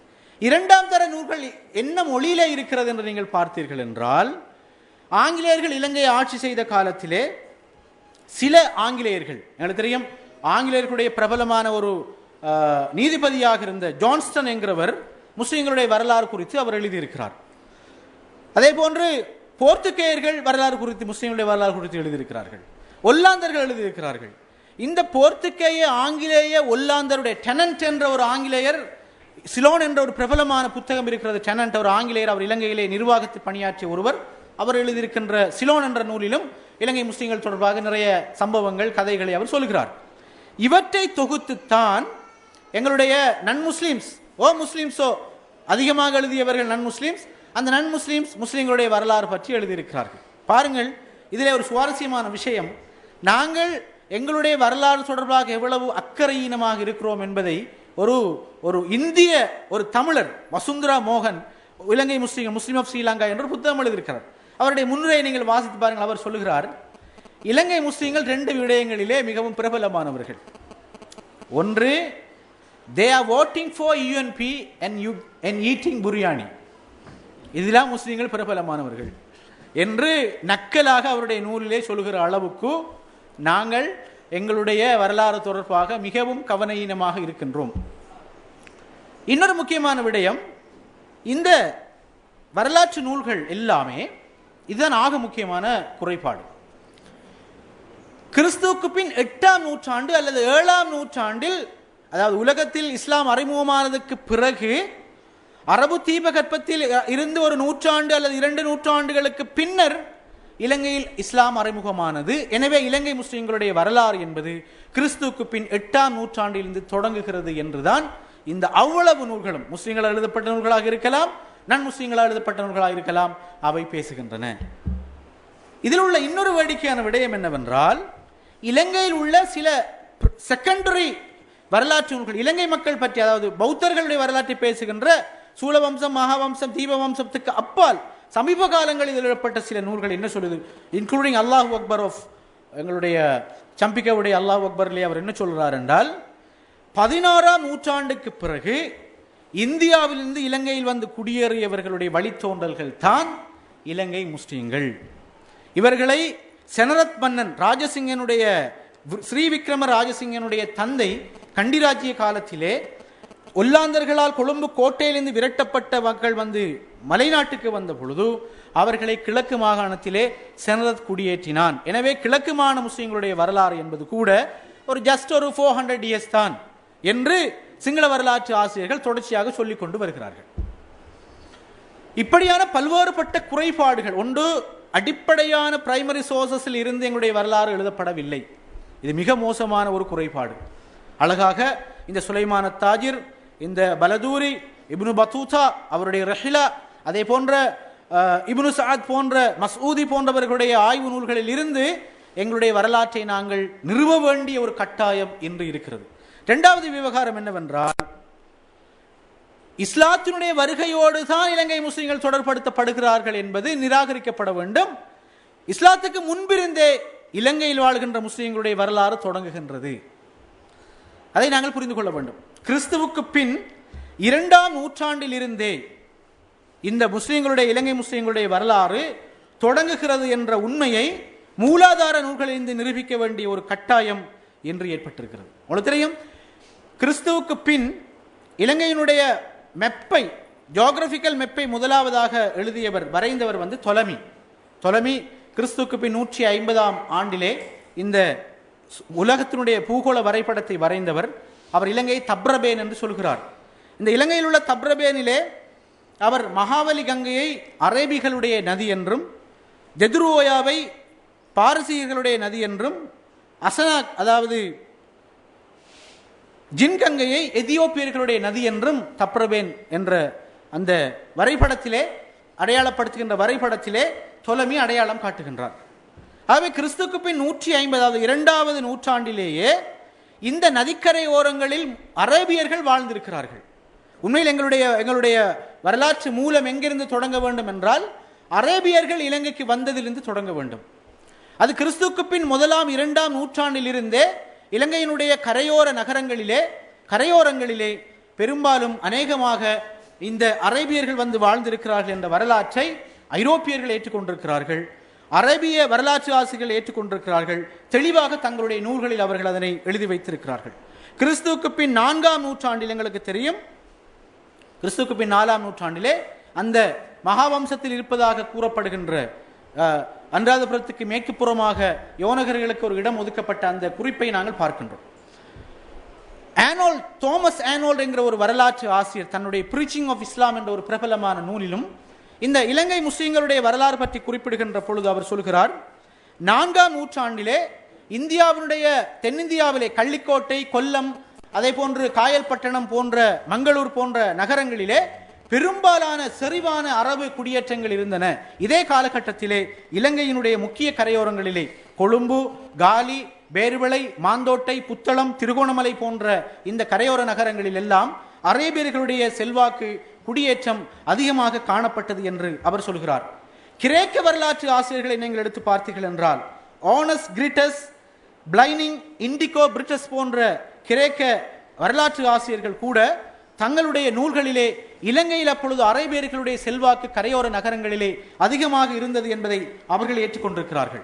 இரண்டாம் தர நூல்கள் என்ன மொழியிலே இருக்கிறது என்று நீங்கள் பார்த்தீர்கள் என்றால், ஆங்கிலேயர்கள் இலங்கையை ஆட்சி செய்த காலத்திலே சில ஆங்கிலேயர்கள், எங்களுக்கு தெரியும் ஆங்கிலேயர்களுடைய பிரபலமான ஒரு நீதிபதியாக இருந்த ஜான்ஸ்டன் என்கிறவர் முஸ்லிம்களுடைய வரலாறு குறித்து அவர் எழுதியிருக்கிறார். அதே போன்று போர்த்துகேயர்கள் வரலாறு குறித்து, முஸ்லிம்களுடைய வரலாறு குறித்து எழுதியிருக்கிறார்கள். ஒல்லாந்தர்கள் எழுதியிருக்கிறார்கள். இந்த போர்த்துகேய ஆங்கிலேய ஒல்லாந்தருடைய டெனன்ட் என்ற ஒரு ஆங்கிலேயர், சிலோன் என்ற ஒரு பிரபலமான புத்தகம் இருக்கிறது. டெனன்ட் ஒரு ஆங்கிலேயர், அவர் இலங்கையிலே நிர்வாகத்தில் பணியாற்றிய ஒருவர். அவர் எழுதியிருக்கின்ற சிலோன் என்ற நூலிலும் இலங்கை முஸ்லிம்கள் தொடர்பாக நிறைய சம்பவங்கள், கதைகளை அவர் சொல்கிறார். இவற்றை தொகுத்துத்தான் எங்களுடைய நன் முஸ்லிம்ஸ், முஸ்லிம்ஸோ அதிகமாக எழுதியவர்கள் நன் முஸ்லிம்ஸ், அந்த நன் முஸ்லிம்ஸ் முஸ்லிம்களுடைய வரலாறு பற்றி எழுதியிருக்கிறார்கள். பாருங்கள், இதில் ஒரு சுவாரஸ்யமான விஷயம், நாங்கள் எங்களுடைய வரலாறு தொடர்பாக எவ்வளவு அக்கறையீனமாக இருக்கிறோம் என்பதை ஒரு இந்திய ஒரு தமிழர் வசுந்தரா மோகன், இலங்கை முஸ்லீம் ஆஃப் ஸ்ரீலங்கா என்ற புத்தகம் எழுதியிருக்கிறார். அவருடைய முன்னுரையை நீங்கள் வாசித்து பாருங்கள். அவர் சொல்லுகிறார், இலங்கை முஸ்லீம்கள் ரெண்டு விடயங்களிலே மிகவும் பிரபலமானவர்கள். ஒன்று, they are voting for UNP and eating buryani. இதெல்லாம் முஸ்லீம்கள் பிரபலமானவர்கள் என்று நக்கலாக அவருடைய நூலிலே சொல்லுகிற அளவுக்கு நாங்கள் எங்களுடைய வரலாறு தொடர்பாக மிகவும் கவனஈனமாக இருக்கின்றோம். இன்னொரு முக்கியமான விடயம், இந்த வரலாற்று நூல்கள் எல்லாமே, இதுதான் ஆக முக்கியமான குறைபாடு. கிறிஸ்துவுக்கு பின் 8ஆம் நூற்றாண்டு அல்லது 7ஆம் நூற்றாண்டில், அதாவது உலகத்தில் இஸ்லாம் அறிமுகமானதுக்கு பிறகு, அரபு தீபகற்பத்தில் இருந்து ஒரு நூற்றாண்டு அல்லது 2 நூற்றாண்டுகளுக்கு பின்னர் இலங்கையில் இஸ்லாம் அறிமுகமானது. எனவே இலங்கை முஸ்லிம்களுடைய வரலாறு என்பது கிறிஸ்துவுக்கு பின் 8ஆம் நூற்றாண்டிலிருந்து தொடங்குகிறது என்றுதான் இந்த அவ்வளவு நூல்களும், முஸ்லிம்களால் எழுதப்பட்ட நூல்களாக இருக்கலாம், நன் முஸ்லிம்களால் எழுதப்பட்ட நூல்களாக இருக்கலாம், அவை பேசுகின்றன. இதில் உள்ள இன்னொரு வேடிக்கையான விடயம் என்னவென்றால், இலங்கையில் உள்ள சில செகண்டரி வரலாற்று நூல்கள், இலங்கை மக்கள் பற்றி, அதாவது பௌத்தர்களுடைய வரலாற்றை பேசுகின்ற சூலவம்சம், மகாவம்சம், தீபவம்சத்துக்கு அப்பால் சமீப காலங்களில் எழுதப்பட்ட சில நூல்கள் என்ன சொல்லுது, இன்க்ளூடிங் அல்லாஹு அக்பர் ஆஃப் எங்களுடைய சம்பிக்காவுடைய அல்லாஹு அக்பர்லே அவர் என்ன சொல்கிறார் என்றால், 16ஆம் நூற்றாண்டுக்கு பிறகு இந்தியாவிலிருந்து இலங்கையில் வந்து குடியேறியவர்களுடைய வழித்தோன்றல்கள் தான் இலங்கை முஸ்லிம்கள். இவர்களை செனரத் மன்னன் ராஜசிங்கனுடைய, ஸ்ரீவிக்ரம ராஜசிங்கனுடைய தந்தை கண்டிராஜ்ய காலத்திலே ஒல்லாந்தர்களால் கொழும்பு கோட்டையிலிருந்து விரட்டப்பட்ட மக்கள் வந்து மலைநாட்டுக்கு வந்த பொழுது அவர்களை கிழக்கு மாகாணத்திலே செனரத் குடியேற்றினான். எனவே கிழக்கு மாகாண முஸ்லிம்களுடைய வரலாறு என்பது கூட ஒரு ஜஸ்ட் ஒரு 400 years தான் என்று சிங்கள வரலாற்று ஆசிரியர்கள் தொடர்ச்சியாக சொல்லிக் கொண்டு வருகிறார்கள். இப்படியான பல்வேறுபட்ட குறைபாடுகள், ஒன்று, அடிப்படையான பிரைமரி சோர்சஸில் இருந்து எங்களுடைய வரலாறு எழுதப்படவில்லை. இது மிக மோசமான ஒரு குறைபாடு. அழகாக இந்த சுலைமான தாஜிர், இந்த பலதூரி, இப்னு பத்தூதா அவருடைய ரஹிலா, அதே போன்ற இப்னு சஅத் போன்ற, மஸ்ஊதி போன்றவர்களுடைய ஆய்வு நூல்களில் இருந்து எங்களுடைய வரலாற்றை நாங்கள் நிறுவ வேண்டிய ஒரு கட்டாயம் இன்று இருக்கிறது. இரண்டாவது விவகாரம் என்னவென்றால், இஸ்லாத்தினுடைய வருகையோடு தான் இலங்கை முஸ்லிம்கள் தொடர்படுத்தப்படுகிறார்கள் என்பது நிராகரிக்கப்பட வேண்டும். இஸ்லாத்துக்கு முன்பிருந்தே இலங்கையில் வாழ்கின்ற முஸ்லிம்களுடைய வரலாறு தொடங்குகின்றது. அதை நாங்கள் புரிந்து கொள்ள வேண்டும். கிறிஸ்துவுக்கு பின் 2ஆம் நூற்றாண்டில் இருந்தே இந்த முஸ்லிம்களுடைய, இலங்கை முஸ்லிம்களுடைய வரலாறு தொடங்குகிறது என்ற உண்மையை மூலாதார நூல்களிலிருந்து நிரூபிக்க வேண்டிய ஒரு கட்டாயம் என்று ஏற்பட்டிருக்கிறது. உங்களுக்கு தெரியும், கிறிஸ்துவுக்கு பின் இலங்கையினுடைய மெப்பை, ஜியோகிராபிக்கல் மெப்பை முதலாவதாக எழுதியவர், வரைந்தவர் வந்து தொலமி. கிறிஸ்துவுக்கு பின் 150ஆம் ஆண்டிலே இந்த உலகத்தினுடைய பூகோள வரைபடத்தை வரைந்தவர். அவர் இலங்கையை தப்ரபேன் என்று சொல்கிறார். இந்த இலங்கையில் உள்ள தப்ரபேனிலே அவர் மகாவலி கங்கையை அரேபிகளுடைய நதி என்றும், ஜெதுரோயாவை பாரசீகர்களுடைய நதி என்றும், அசனாக் அதாவது ஜின்கங்கையை எதியோப்பியர்களுடைய நதி என்றும் தப்ரபேன் என்ற அந்த வரைபடத்திலே அடையாளப்படுத்துகின்ற வரைபடத்திலே தொலமி அடையாளம் காட்டுகின்றார். ஆகவே கிறிஸ்துக்கு பின் 150 இரண்டாவது நூற்றாண்டிலேயே இந்த நதிக்கரை ஓரங்களில் அரேபியர்கள் வாழ்ந்திருக்கிறார்கள். உண்மையில் எங்களுடைய வரலாற்று மூலம் எங்கிருந்து தொடங்க வேண்டும் என்றால் அரேபியர்கள் இலங்கைக்கு வந்ததிலிருந்து தொடங்க வேண்டும். அது கிறிஸ்துக்கு பின் 1ஆம் 2ஆம் நூற்றாண்டிலிருந்தே இலங்கையினுடைய கரையோரங்களிலே பெரும்பாலும் அநேகமாக இந்த அரேபியர்கள் வந்து வாழ்ந்திருக்கிறார்கள் என்ற வரலாற்றை ஐரோப்பியர்கள் ஏற்றுக்கொண்டிருக்கிறார்கள். அரேபிய வரலாற்று ஆசிரியர்கள் ஏற்றுக்கொண்டிருக்கிறார்கள். தெளிவாக தங்களுடைய நூல்களில் அவர்கள் அதனை எழுதி வைத்திருக்கிறார்கள். கிறிஸ்துவுக்கு பின் 4ஆம் நூற்றாண்டில் எங்களுக்கு தெரியும், கிறிஸ்துவுக்கு பின் 4ஆம் நூற்றாண்டிலே அந்த மகாவம்சத்தில் இருப்பதாக கூறப்படுகின்ற அனுராதபுரத்துக்கு மேற்குப்புறமாக யோனகர்களுக்கு ஒரு இடம் ஒதுக்கப்பட்ட அந்த குறிப்பை நாங்கள் பார்க்கின்றோம். தோமஸ் ஆனோல்ட் என்கிற ஒரு வரலாற்று ஆசிரியர் தன்னுடைய பிரீச்சிங் ஆஃப் இஸ்லாம் என்ற ஒரு பிரபலமான நூலிலும் இந்த இலங்கை முஸ்லிம்களுடைய வரலாறு பற்றி குறிப்பிடுகின்ற பொழுது அவர் சொல்கிறார், 4ஆம் நூற்றாண்டிலே இந்தியாவினுடைய தென்னிந்தியாவிலே கள்ளிக்கோட்டை, கொல்லம், அதே போன்று காயல்பட்டணம் போன்ற மங்களூர் போன்ற நகரங்களிலே பெரும்பாலான செறிவான அரபு குடியேற்றங்கள் இருந்தன. இதே காலகட்டத்திலே இலங்கையினுடைய முக்கிய கரையோரங்களிலே கொழும்பு, காலி, பேருவளை, மாந்தோட்டை, புத்தளம், திருகோணமலை போன்ற இந்த கரையோர நகரங்களில் எல்லாம் அரேபியர்களுடைய செல்வாக்கு குடியேற்றம் அதிகமாக காணப்பட்டது என்று அவர் சொல்கிறார். கிரேக்க வரலாற்று ஆசிரியர்களை நீங்கள் எடுத்து பார்த்தீர்கள் என்றால் ஆனஸ் கிரிட்டஸ், பிளைனிங், இண்டிகோ பிரிட்டஸ் போன்ற கிரேக்க வரலாற்று ஆசிரியர்கள் கூட தங்களுடைய நூல்களிலே இலங்கையில் அப்பொழுது அரேபியர்களுடைய செல்வாக்கு கரையோர நகரங்களிலே அதிகமாக இருந்தது என்பதை அவர்கள் ஏற்றுக்கொண்டிருக்கிறார்கள்.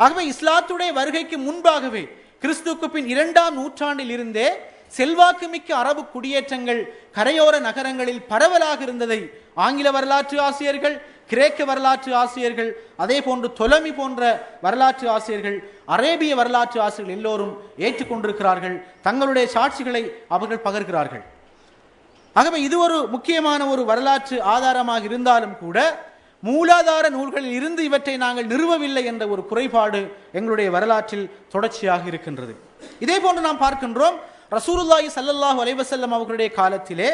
ஆகவே இஸ்லாத்துடைய வருகைக்கு முன்பாகவே கிறிஸ்துவுக்கு பின் 2ஆம் நூற்றாண்டில் இருந்தே செல்வாக்கு மிக்க அரபு குடியேற்றங்கள் கரையோர நகரங்களில் பரவலாக இருந்ததை ஆங்கில வரலாற்று ஆசிரியர்கள், கிரேக்க வரலாற்று ஆசிரியர்கள், அதே போன்று தொலமி போன்ற வரலாற்று ஆசிரியர்கள், அரேபிய வரலாற்று ஆசிரியர்கள் எல்லோரும் ஏற்றுக்கொண்டிருக்கிறார்கள். தங்களுடைய சாட்சிகளை அவர்கள் பகர்கிறார்கள். ஆகவே இது ஒரு முக்கியமான ஒரு வரலாற்று ஆதாரமாக இருந்தாலும் கூட மூலாதார நூல்களில் இருந்து இவற்றை நாங்கள் நிறுவவில்லை என்ற ஒரு குறைபாடு எங்களுடைய வரலாற்றில் தொடர்ச்சியாக இருக்கின்றது. இதே போன்று நாம் பார்க்கின்றோம், ரசூலுல்லாஹி ஸல்லல்லாஹு அலைஹி வஸல்லம் அவர்களுடைய காலத்திலே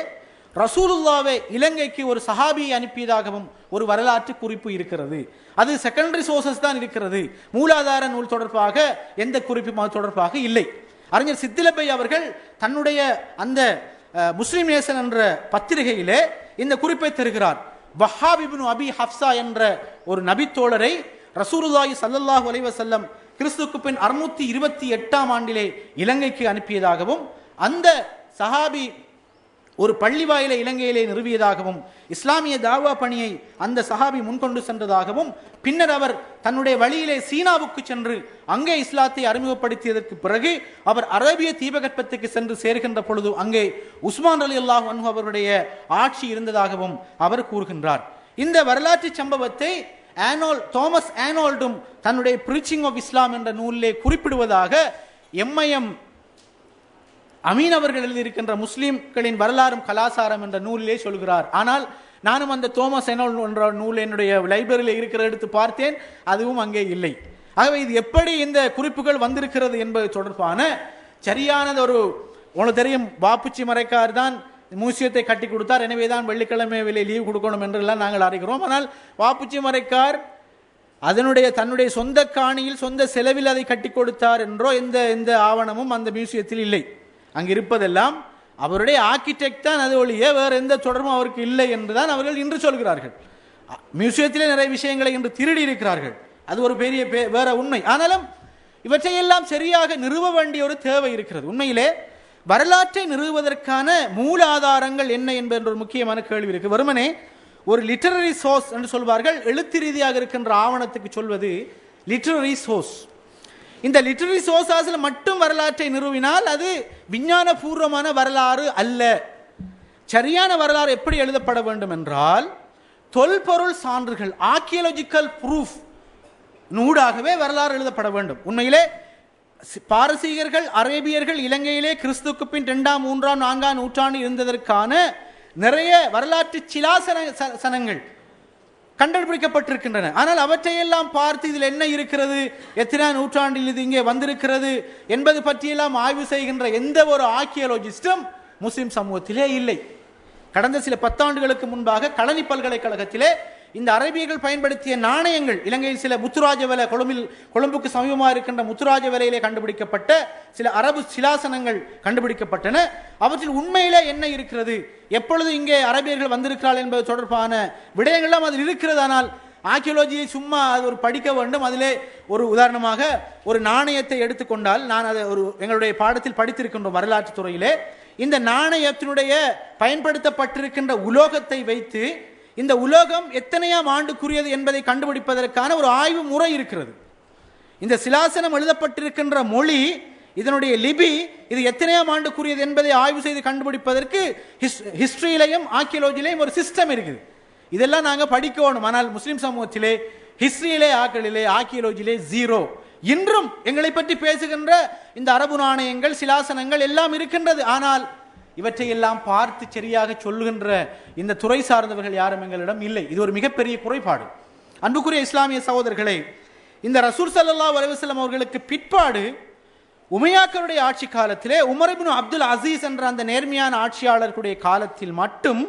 ரசூலுல்லாவை இலங்கைக்கு ஒரு சஹாபியை அனுப்பியதாகவும் ஒரு வரலாற்று குறிப்பு இருக்கிறது. அது செகண்டரி சோர்சஸ் தான் இருக்கிறது. மூலாதார நூல் தொடர்பாக எந்த குறிப்பும் அது தொடர்பாக இல்லை. அறிஞர் சித்திலப்பை அவர்கள் தன்னுடைய அந்த முஸ்லிம் நேசன் என்ற பத்திரிகையிலே இந்த குறிப்பை தருகிறார். வஹாப் இப்னு அபி ஹப்ஸா என்ற ஒரு நபித்தோழரை ரசூலுல்லாஹி ஸல்லல்லாஹு அலைஹி வஸல்லம் கிறிஸ்துவுக்கு பின் 628ஆம் ஆண்டிலே இலங்கைக்கு அனுப்பியதாகவும், அந்த சஹாபி ஒரு பள்ளி வாயிலை இலங்கையிலே நிறுவியதாகவும், இஸ்லாமிய தாவா பணியை அந்த சஹாபி முன்கொண்டு சென்றதாகவும், பின்னர் அவர் தன்னுடைய வழியிலே சீனாவுக்கு சென்று அங்கே இஸ்லாத்தை அறிமுகப்படுத்தியதற்கு பிறகு அவர் அரேபிய தீபகற்பத்துக்கு சென்று சேர்கின்ற பொழுது அங்கே உஸ்மான் ரலியல்லாஹு அன்ஹு அவருடைய ஆட்சி இருந்ததாகவும் அவர் கூறுகின்றார். இந்த வரலாற்று சம்பவத்தை தோமஸ் ஆனோல்டும் தன்னுடைய பிரீச்சிங் ஆஃப் இஸ்லாம் என்ற நூலிலே குறிப்பிடுவதாக எம்ஐஎம் அமீன் அவர்கள் எழுதியிருக்கின்ற முஸ்லிம்களின் வரலாறும் கலாசாரம் என்ற நூலிலே சொல்கிறார். ஆனால் நானும் அந்த தோமஸ் ஆனோல்ட் என்ற நூல் என்னுடைய லைப்ரரியில் இருக்கிற எடுத்து பார்த்தேன், அதுவும் அங்கே இல்லை. ஆகவே இது எப்படி இந்த குறிப்புகள் வந்திருக்கிறது என்பது தொடர்பான சரியானது உங்களுக்கு தெரியும், வாப்புச்சி மரைக்கார் தான் மியூசியத்தை கட்டி கொடுத்தார், எனவே தான் வெள்ளிக்கிழமை லீவ் கொடுக்கணும் என்றெல்லாம் நாங்கள் அறிகிறோம். ஆனால் வாப்புச்சி மரைக்கார் தன்னுடைய சொந்த காணியில் சொந்த செலவில் அதை கட்டி கொடுத்தார் என்றோ எந்த ஆவணமும் அந்த மியூசியத்தில் இல்லை. அங்கு இருப்பதெல்லாம் அவருடைய ஆர்கிடெக்ட் தான், அது ஒழிய வேறு எந்த தொடர்பும் அவருக்கு இல்லை என்றுதான் அவர்கள் இன்று சொல்கிறார்கள். மியூசியத்திலே நிறைய விஷயங்களை இன்று திருடி இருக்கிறார்கள், அது ஒரு பெரிய வேற உண்மை. ஆனாலும் இவற்றையெல்லாம் சரியாக நிறுவ வேண்டிய ஒரு தேவை இருக்கிறது. உண்மையிலே வரலாற்றை நிறுவுவதற்கான மூல ஆதாரங்கள் என்ன என்பது ஒரு முக்கியமான கேள்வி இருக்கு. வெறுமனே ஒரு லிட்டரரி சோர்ஸ் என்று சொல்வார்கள், எழுத்து ரீதியாக இருக்கின்ற ஆவணத்துக்கு சொல்வது லிட்டரரி சோர்ஸ். இந்த லிட்டரரி சோர்ஸாஸில் மட்டும் வரலாற்றை நிறுவினால் அது விஞ்ஞான பூர்வமான வரலாறு அல்ல. சரியான வரலாறு எப்படி எழுதப்பட வேண்டும் என்றால் தொல்பொருள் சான்றுகள், ஆர்கியாலஜிக்கல் ப்ரூஃப் நூடாகவே வரலாறு எழுதப்பட வேண்டும். உண்மையிலே பாரசீகர்கள், அரேபியர்கள் இலங்கையிலே கிறிஸ்துவுக்கு பின் 2ஆம், 3ஆம், 4ஆம் நூற்றாண்டு இருந்ததற்கான நிறைய வரலாற்று சிலாசனங்கள் கண்டுபிடிக்கப்பட்டிருக்கின்றன. ஆனால் அவற்றையெல்லாம் பார்த்து இதில் என்ன இருக்கிறது, எத்தனை நூற்றாண்டில் இது இங்கே வந்திருக்கிறது என்பது பற்றியெல்லாம் ஆய்வு செய்கின்ற எந்த ஒரு ஆர்க்கியாலஜிஸ்டும் முஸ்லிம் சமூகத்திலே இல்லை. கடந்த சில 10 ஆண்டுகளுக்கு முன்பாக களனி பல்கலைக்கழகத்திலே இந்த அரேபியர்கள் பயன்படுத்திய நாணயங்கள், இலங்கையில் சில முத்துராஜவல, கொழும்புக்கு சமீபமாக இருக்கின்ற முத்துராஜவலையிலே கண்டுபிடிக்கப்பட்ட சில அரபு சிலாசனங்கள் கண்டுபிடிக்கப்பட்டன. அவற்றில் உண்மையிலே என்ன இருக்கிறது, எப்பொழுது இங்கே அரபியர்கள் வந்திருக்கிறார்கள் என்பது தொடர்பான விடயங்கள்லாம் அதில் இருக்கிறது. ஆனால் ஆர்க்கியாலஜியை சும்மா அது ஒரு படிக்க வேண்டும். அதிலே ஒரு உதாரணமாக ஒரு நாணயத்தை எடுத்துக்கொண்டால், நான் அதை எங்களுடைய பாடத்தில் படித்திருக்கின்றோம் வரலாற்று துறையிலே, இந்த நாணயத்தினுடைய பயன்படுத்தப்பட்டிருக்கின்ற உலோகத்தை வைத்து இந்த உலோகம் எத்தனையாம் ஆண்டுக்குரியது என்பதை கண்டுபிடிப்பதற்கான ஒரு ஆய்வு முறை இருக்கிறது. இந்த சிலாசனம் எழுதப்பட்டிருக்கின்ற மொழி, இதனுடைய லிபி, இது எத்தனையாம் ஆண்டுக்குரியது என்பதை ஆய்வு செய்து கண்டுபிடிப்பதற்கு ஹிஸ்டரியிலையும் ஆர்க்கியாலஜிலையும் ஒரு சிஸ்டம் இருக்குது. இதெல்லாம் நாங்கள் படிக்கணும். ஆனால் முஸ்லிம் சமூகத்திலே ஹிஸ்டரியிலே ஆர்க்கியாலஜியிலே ஜீரோ. இன்றும் எங்களை பற்றி பேசுகின்ற இந்த அரபு நாணயங்கள், சிலாசனங்கள் எல்லாம் இருக்கின்றது. ஆனால் இவற்றை எல்லாம் பார்த்து சரியாக சொல்லுகின்ற இந்த துறை சார்ந்தவர்கள் யாரும் எங்களிடம் இல்லை. இது ஒரு மிகப்பெரிய குறைபாடு. அன்புக்குரிய இஸ்லாமிய சகோதரர்களே, இந்த ரசூல் ஸல்லல்லாஹு அலைஹி வஸல்லம் அவர்களுக்கு பிற்பாடு உமையாக்களுடைய ஆட்சி காலத்திலே உமர் இப்னு அப்துல் அசீஸ் என்ற அந்த நேர்மையான ஆட்சியாளர்களுடைய காலத்தில் மட்டும்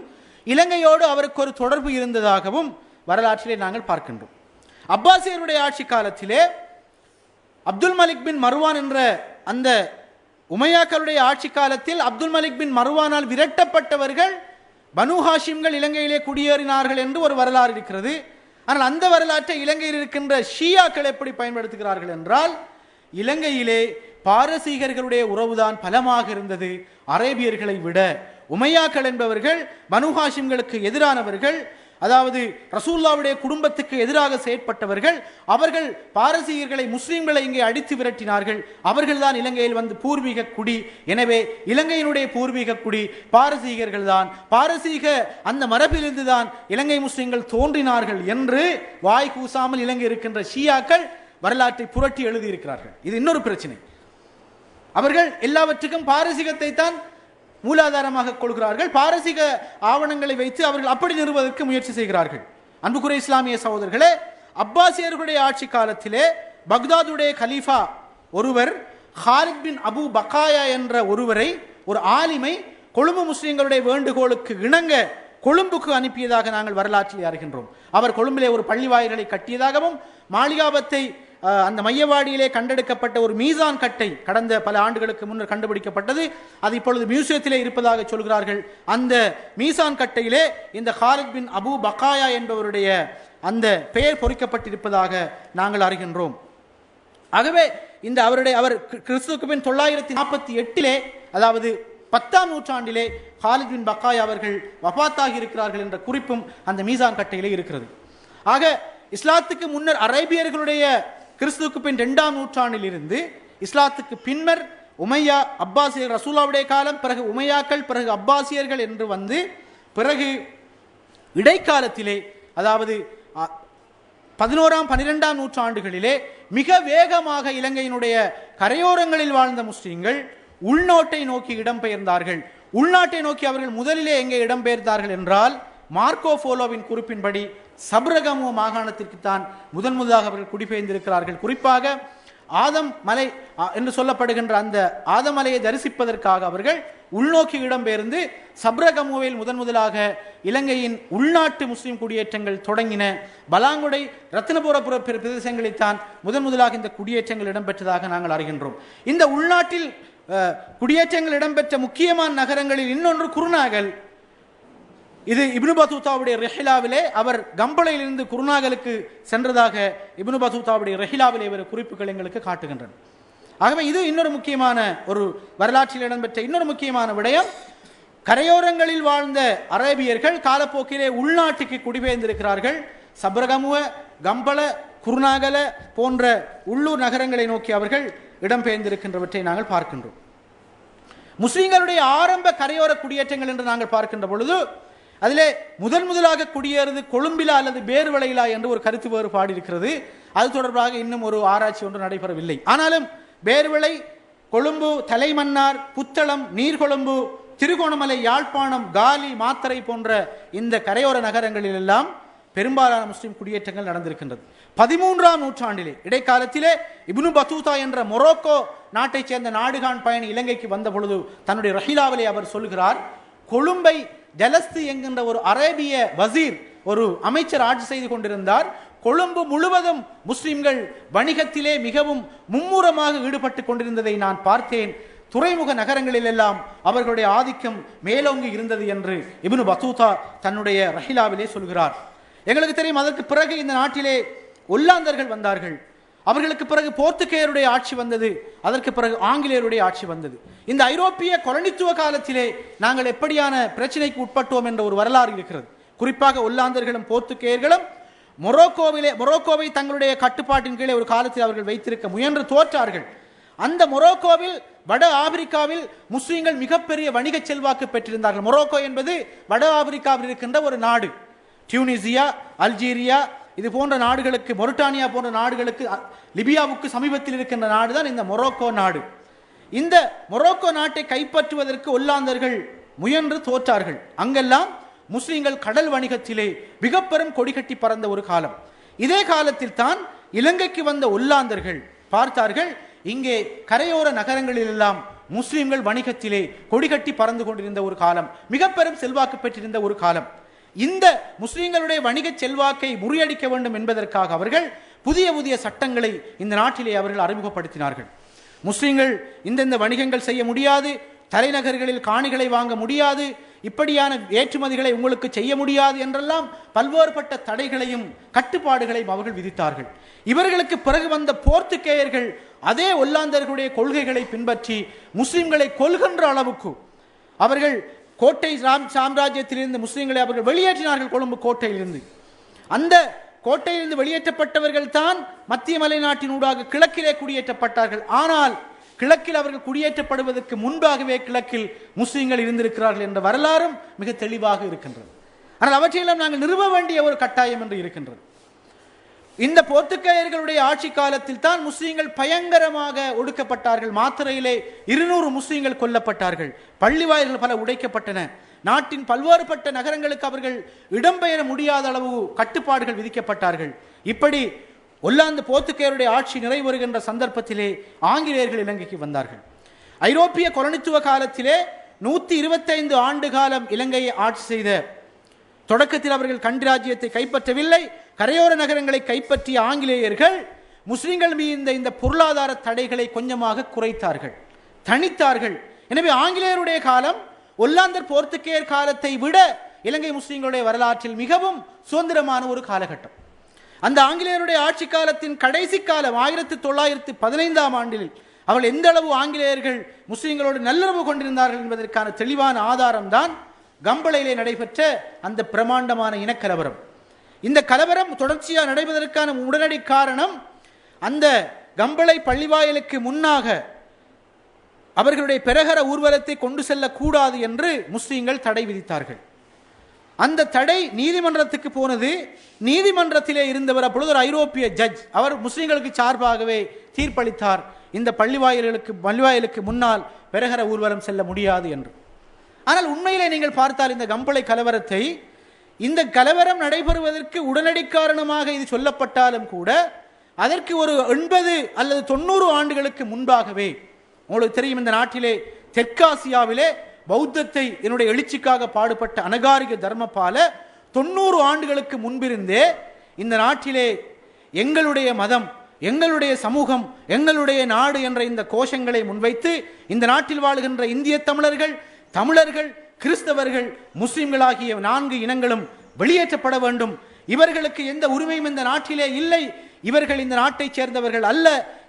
இலங்கையோடு அவருக்கு ஒரு தொடர்பு இருந்ததாகவும் வரலாற்றிலே நாங்கள் பார்க்கின்றோம். அப்பாசியருடைய ஆட்சி காலத்திலே அப்துல் மலிக் பின் மர்வான் என்ற அந்த உமையாக்களுடைய ஆட்சி காலத்தில் அப்துல் மலிக் பின் மர்வானால் விரட்டப்பட்டவர்கள் பனு ஹாஷிம்கள் இலங்கையிலே குடியேறினார்கள் என்று ஒரு வரலாறு இருக்கிறது. ஆனால் அந்த வரலாற்றை இலங்கையில் இருக்கின்ற ஷியாக்கள் எப்படி பயன்படுத்துகிறார்கள் என்றால், இலங்கையிலே பாரசீகர்களுடைய உறவுதான் பலமாக இருந்தது அரேபியர்களை விட. உமையாக்கள் என்பவர்கள் பனு ஹாஷிம்களுக்கு எதிரானவர்கள், அதாவது ரசூலுல்லாஹ்வுடைய குடும்பத்துக்கு எதிராக செயற்பட்டவர்கள். அவர்கள் பாரசீகர்களை, முஸ்லிம்களை இங்கே அடித்து விரட்டினார்கள். அவர்கள் தான் இலங்கையில் வந்து பூர்வீக குடி. எனவே இலங்கையினுடைய பூர்வீக குடி பாரசீகர்கள் தான், பாரசீக அந்த மரபிலிருந்து தான் இலங்கை முஸ்லிம்கள் தோன்றினார்கள் என்று வாய் கூசாமல் இலங்கை இருக்கின்ற ஷியாக்கள் வரலாற்றை புரட்டி எழுதியிருக்கிறார்கள். இது இன்னொரு பிரச்சனை. அவர்கள் எல்லாவற்றுக்கும் பாரசீகத்தை தான் மூலாதாரமாக கொள்கிறார்கள். பாரசீக ஆவணங்களை வைத்து அவர்கள் அப்படி நிறுவதற்கு முயற்சி செய்கிறார்கள். அன்புக்குரிய இஸ்லாமிய சகோதரர்களே, அப்பாசியர்களுடைய ஆட்சி காலத்திலே பக்தாதுடைய கலீஃபா ஒருவர் ஹாலித் பின் அபு பக்காயா என்ற ஒருவரை, ஒரு ஆலிமை, கொழும்பு முஸ்லிம்களுடைய வேண்டுகோளுக்கு இணங்க கொழும்புக்கு அனுப்பியதாக நாங்கள் வரலாற்றில் அறிகின்றோம். அவர் கொழும்பிலே ஒரு பள்ளி வாயில்களை கட்டியதாகவும், மாளிகாபத்தை அந்த மையவாடியிலே கண்டெடுக்கப்பட்ட ஒரு மீசான் கட்டை கடந்த பல ஆண்டுகளுக்கு முன்னர் கண்டுபிடிக்கப்பட்டது. அது இப்பொழுது மியூசியத்திலே இருப்பதாக சொல்கிறார்கள். அந்த மீசான் கட்டையிலே இந்த ஹாலித் பின் அபு பக்காயா என்பவருடைய அந்த பெயர் பொறிக்கப்பட்டிருப்பதாக நாங்கள் அறிகின்றோம். ஆகவே இந்த அவர் கிறிஸ்துவுக்கு பின் 948 அதாவது 10ஆம் நூற்றாண்டிலே ஹாலித் பின் பக்காயா அவர்கள் வஃபாத்தாகி இருக்கிறார்கள் என்ற குறிப்பும் அந்த மீசான் கட்டையிலே இருக்கிறது. ஆக இஸ்லாத்துக்கு முன்னர் அரேபியர்களுடைய கிறிஸ்துவுக்கு பின் 2ஆம் நூற்றாண்டில் இருந்து இஸ்லாத்துக்கு பின்னர் உமையா, அப்பாசியர், ரசூலுல்லாஹ்வுடைய காலம், பிறகு உமையாக்கள், பிறகு அப்பாசியர்கள் என்று வந்து, பிறகு இடைக்காலத்திலே அதாவது 11ஆம் 12ஆம் நூற்றாண்டுகளிலே மிக வேகமாக இலங்கையினுடைய கரையோரங்களில் வாழ்ந்த முஸ்லிம்கள் உள்நாட்டை நோக்கி இடம்பெயர்ந்தார்கள். உள்நாட்டை நோக்கி அவர்கள் முதலிலே எங்கே இடம்பெயர்ந்தார்கள் என்றால், மார்க்கோ போலோவின் குறிப்பின்படி சப்ரகமு மாகாணத்திற்கு தான் முதலாக அவர்கள் குடிபெயர்ந்திருக்கிறார்கள். குறிப்பாக ஆதம் மலை என்று சொல்லப்படுகின்ற அந்த ஆதம் மலையை தரிசிப்பதற்காக அவர்கள் உள்நோக்கி இடம்பெயர்ந்து சப்ரகமுவில் முதலாக இலங்கையின் உள்நாட்டு முஸ்லிம் குடியேற்றங்கள் தொடங்கின. பலாங்குடை, ரத்தினபுர பிரதேசங்களில் தான் முதலாக இந்த குடியேற்றங்கள் இடம்பெற்றதாக நாங்கள் அறிகின்றோம். இந்த உள்நாட்டில் குடியேற்றங்கள் இடம்பெற்ற முக்கியமான நகரங்களில் இன்னொன்று குருநாகல். இது இப்னு பத்தூத்தாவுடைய ரெஹிலாவிலே அவர் கம்பளையிலிருந்து குருநாகலுக்கு சென்றதாக இப்னு பத்தூத்தாவுடைய ரெஹிலாவிலே இவர் குறிப்புகள் எங்களுக்கு காட்டுகின்றன. ஆகவே இது இன்னொரு முக்கியமான ஒரு வரலாற்றில் இடம்பெற்ற இன்னொரு முக்கியமான விடயம். கரையோரங்களில் வாழ்ந்த அரேபியர்கள் காலப்போக்கிலே உள்நாட்டுக்கு குடிபெயர்ந்திருக்கிறார்கள். சப்ரகமுவ, கம்பள, குருநாகல போன்ற உள்ளூர் நகரங்களை நோக்கி அவர்கள் இடம்பெயர்ந்திருக்கின்றவற்றை நாங்கள் பார்க்கின்றோம். முஸ்லிம்களுடைய ஆரம்ப கரையோர குடியேற்றங்கள் என்று நாங்கள் பார்க்கின்ற பொழுது அதிலே முதலாக குடியேறுவது கொழும்பிலா அல்லது பேர்வளையிலா என்று ஒரு கருத்து வேறுபாடு இருக்கிறது. அது தொடர்பாக இன்னும் ஒரு ஆராய்ச்சி ஒன்று நடைபெறவில்லை. ஆனாலும் பேர்வளை, கொழும்பு, தலைமன்னார், புத்தளம், நீர்கொழும்பு திருகோணமலை, யாழ்ப்பாணம், காலி, மாத்தறை போன்ற இந்த கரையோர நகரங்களில் எல்லாம் பெரும்பாலான முஸ்லிம் குடியேற்றங்கள் நடந்திருக்கின்றது. 13ஆம் நூற்றாண்டிலே இடைக்காலத்திலே இப்னு பத்தூதா என்ற மொரோக்கோ நாட்டைச் சேர்ந்த நாடுகான் பயணி இலங்கைக்கு வந்த பொழுது தன்னுடைய ரஹிலாவிலே அவர் சொல்கிறார், கொழும்பை ஜலஸ்து என்கின்ற ஒரு அரேபிய வசீர், ஒரு அமைச்சர் ஆட்சி செய்து கொண்டிருந்தார். கொழும்பு முழுவதும் முஸ்லிம்கள் வணிகத்திலே மிகவும் மும்முரமாக ஈடுபட்டு கொண்டிருந்ததை நான் பார்த்தேன். துறைமுக நகரங்களில் எல்லாம் அவர்களுடைய ஆதிக்கம் மேலோங்கி இருந்தது என்று இப்னு பத்தூதா தன்னுடைய ரஹிலாவிலே சொல்கிறார். எங்களுக்கு தெரியும், அதற்கு பிறகு இந்த நாட்டிலே ஒல்லாந்தர்கள் வந்தார்கள். அவர்களுக்கு பிறகு போர்த்துகேயருடைய ஆட்சி வந்தது. அதற்கு பிறகு ஆங்கிலேயருடைய ஆட்சி வந்தது. இந்த ஐரோப்பிய கொலனித்துவ காலத்திலே நாங்கள் எப்படியான பிரச்சனைக்கு உட்பட்டோம் என்ற ஒரு வரலாறு இருக்கிறது. குறிப்பாக ஒல்லாந்தர்களும் போர்த்துகேயர்களும் மொரோக்கோவை தங்களுடைய கட்டுப்பாட்டின் கீழே ஒரு காலத்தில் அவர்கள் வைத்திருக்க முயன்று தோற்றார்கள். அந்த மொரோக்கோவில், வட ஆப்பிரிக்காவில் முஸ்லிம்கள் மிகப்பெரிய வணிக செல்வாக்கு பெற்றிருந்தார்கள். மொரோக்கோ என்பது வட ஆப்பிரிக்காவில் இருக்கின்ற ஒரு நாடு. டியூனிசியா, அல்ஜீரியா இது போன்ற நாடுகளுக்கு, மொரிட்டானியா போன்ற நாடுகளுக்கு, லிபியாவுக்கு சமீபத்தில் இருக்கின்ற நாடு தான் இந்த மொரோக்கோ நாடு. இந்த மொரோக்கோ நாட்டை கைப்பற்றுவதற்கு ஒல்லாந்தர்கள் முயன்று தோற்றார்கள். அங்கெல்லாம் முஸ்லிம்கள் கடல் வணிகத்திலே மிக பெரும் கொடிகட்டி பறந்த ஒரு காலம். இதே காலத்தில் தான் இலங்கைக்கு வந்த ஒல்லாந்தர்கள் பார்த்தார்கள், இங்கே கரையோர நகரங்களில் எல்லாம் முஸ்லிம்கள் வணிகத்திலே கொடிகட்டி பறந்து கொண்டிருந்த ஒரு காலம், மிக பெரும் செல்வாக்கு பெற்றிருந்த ஒரு காலம். இந்த முஸ்லிம்களுடைய வணிக செல்வாக்கை முறியடிக்க வேண்டும் என்பதற்காக அவர்கள் புதிய புதிய சட்டங்களை இந்த நாட்டிலே அவர்கள் அறிமுகப்படுத்தினார்கள். முஸ்லிம்கள் இந்த வணிகங்கள் செய்ய முடியாது, தலைநகர்களில் காணிகளை வாங்க முடியாது, இப்படியான ஏற்றுமதிகளை உங்களுக்கு செய்ய முடியாது என்றெல்லாம் பல்வேறுபட்ட தடைகளையும் கட்டுப்பாடுகளையும் அவர்கள் விதித்தார்கள். இவர்களுக்கு பிறகு வந்த போர்த்துகேயர்கள் அதே ஒல்லாந்தர்களுடைய கொள்கைகளை பின்பற்றி முஸ்லிம்களை கொல்கின்ற அளவுக்கு அவர்கள் கோட்டை சாம்ராஜ்யத்திலிருந்து முஸ்லிம்களை அவர்கள் வெளியேற்றினார்கள். கொழும்பு கோட்டையிலிருந்து, அந்த கோட்டையிலிருந்து வெளியேற்றப்பட்டவர்கள் தான் மத்திய மலை நாட்டினூடாக கிழக்கிலே குடியேற்றப்பட்டார்கள். ஆனால் கிழக்கில் அவர்கள் குடியேற்றப்படுவதற்கு முன்பாகவே கிழக்கில் முஸ்லிம்கள் இருந்திருக்கிறார்கள் என்ற வரலாறும் மிக தெளிவாக இருக்கின்றது. ஆனால் அவற்றையெல்லாம் நாங்கள் நிறுவ வேண்டிய ஒரு கட்டாயம் என்று இருக்கின்றது. இந்த போர்த்துகேயர்களுடைய ஆட்சி காலத்தில் தான் முஸ்லிம்கள் பயங்கரமாக ஒடுக்கப்பட்டார்கள். மாத்தறையிலே 200 முஸ்லிம்கள் கொல்லப்பட்டார்கள். பள்ளி வாயில்கள் பல உடைக்கப்பட்டன. நாட்டின் பல்வேறுபட்ட நகரங்களுக்கு அவர்கள் இடம்பெயர முடியாத அளவு கட்டுப்பாடுகள் விதிக்கப்பட்டார்கள். இப்படி ஒல்லாந்து போர்த்துகேயருடைய ஆட்சி நிறைவேறுகின்ற சந்தர்ப்பத்திலே ஆங்கிலேயர்கள் இலங்கைக்கு வந்தார்கள். ஐரோப்பிய கொலனித்துவ காலத்திலே 125 ஆண்டு காலம் இலங்கையை ஆட்சி செய்த தொடக்கத்தில் அவர்கள் கண்டி ராஜ்யத்தை கைப்பற்றவில்லை. கரையோர நகரங்களை கைப்பற்றிய ஆங்கிலேயர்கள் முஸ்லிம்கள் மீது இந்த பொருளாதார தடைகளை கொஞ்சமாக குறைத்தார்கள், தணித்தார்கள். எனவே ஆங்கிலேயருடைய காலம் ஒல்லாந்தர் போர்த்துகேயர் காலத்தை விட இலங்கை முஸ்லிம்களுடைய வரலாற்றில் மிகவும் சுதந்திரமான ஒரு காலகட்டம். அந்த ஆங்கிலேயருடைய ஆட்சி காலத்தின் கடைசி காலம் 1915ஆம் ஆண்டில் அவர்கள் எந்த அளவு ஆங்கிலேயர்கள் முஸ்லிம்களோடு நல்லுறவு கொண்டிருந்தார்கள் என்பதற்கான தெளிவான ஆதாரம் தான் கம்பளையிலே நடைபெற்ற அந்த பிரமாண்டமான இனக்கலவரம். இந்த கலவரம் தொடர்ச்சியாக நடைபெறுவதற்கான உடனடி காரணம், அந்த கம்பளை பள்ளிவாயலுக்கு முன்னாக அவர்களுடைய பெரகர ஊர்வலத்தை கொண்டு செல்லக்கூடாது என்று முஸ்லிம்கள் தடை விதித்தார்கள். அந்த தடை நீதிமன்றத்துக்கு போனது. நீதிமன்றத்திலே இருந்தவர் அப்பொழுது ஒரு ஐரோப்பிய ஜட்ஜ், அவர் முஸ்லிம்களுக்கு சார்பாகவே தீர்ப்பளித்தார், இந்த பள்ளிவாயலுக்கு முன்னால் பெரகர ஊர்வலம் செல்ல முடியாது என்று. ஆனால் உண்மையிலே நீங்கள் பார்த்தால் இந்த கம்பளை கலவரத்தை, இந்த கலவரம் நடைபெறுவதற்கு உடனடி காரணமாக இது சொல்லப்பட்டாலும் கூட அதற்கு ஒரு 80 அல்லது 90 ஆண்டுகளுக்கு முன்பாகவே, உங்களுக்கு தெரியும், இந்த நாட்டிலே தெற்காசியாவிலே பௌத்தத்தை என்னுடைய எழுச்சிக்காக பாடுபட்ட அனகாரிக தர்மபால 90 ஆண்டுகளுக்கு முன்பிருந்தே இந்த நாட்டிலே எங்களுடைய மதம், எங்களுடைய சமூகம், எங்களுடைய நாடு என்ற இந்த கோஷங்களை முன்வைத்து இந்த நாட்டில் வாழ்கின்ற இந்திய தமிழர்கள், கிறிஸ்தவர்கள், முஸ்லிம்களாகிய 4 இனங்களும் வெளியேற்றப்பட வேண்டும், இவர்களுக்கு எந்த உரிமையும் இந்த நாட்டிலே இல்லை, இவர்கள் இந்த நாட்டைச் சேர்ந்தவர்கள் அல்ல,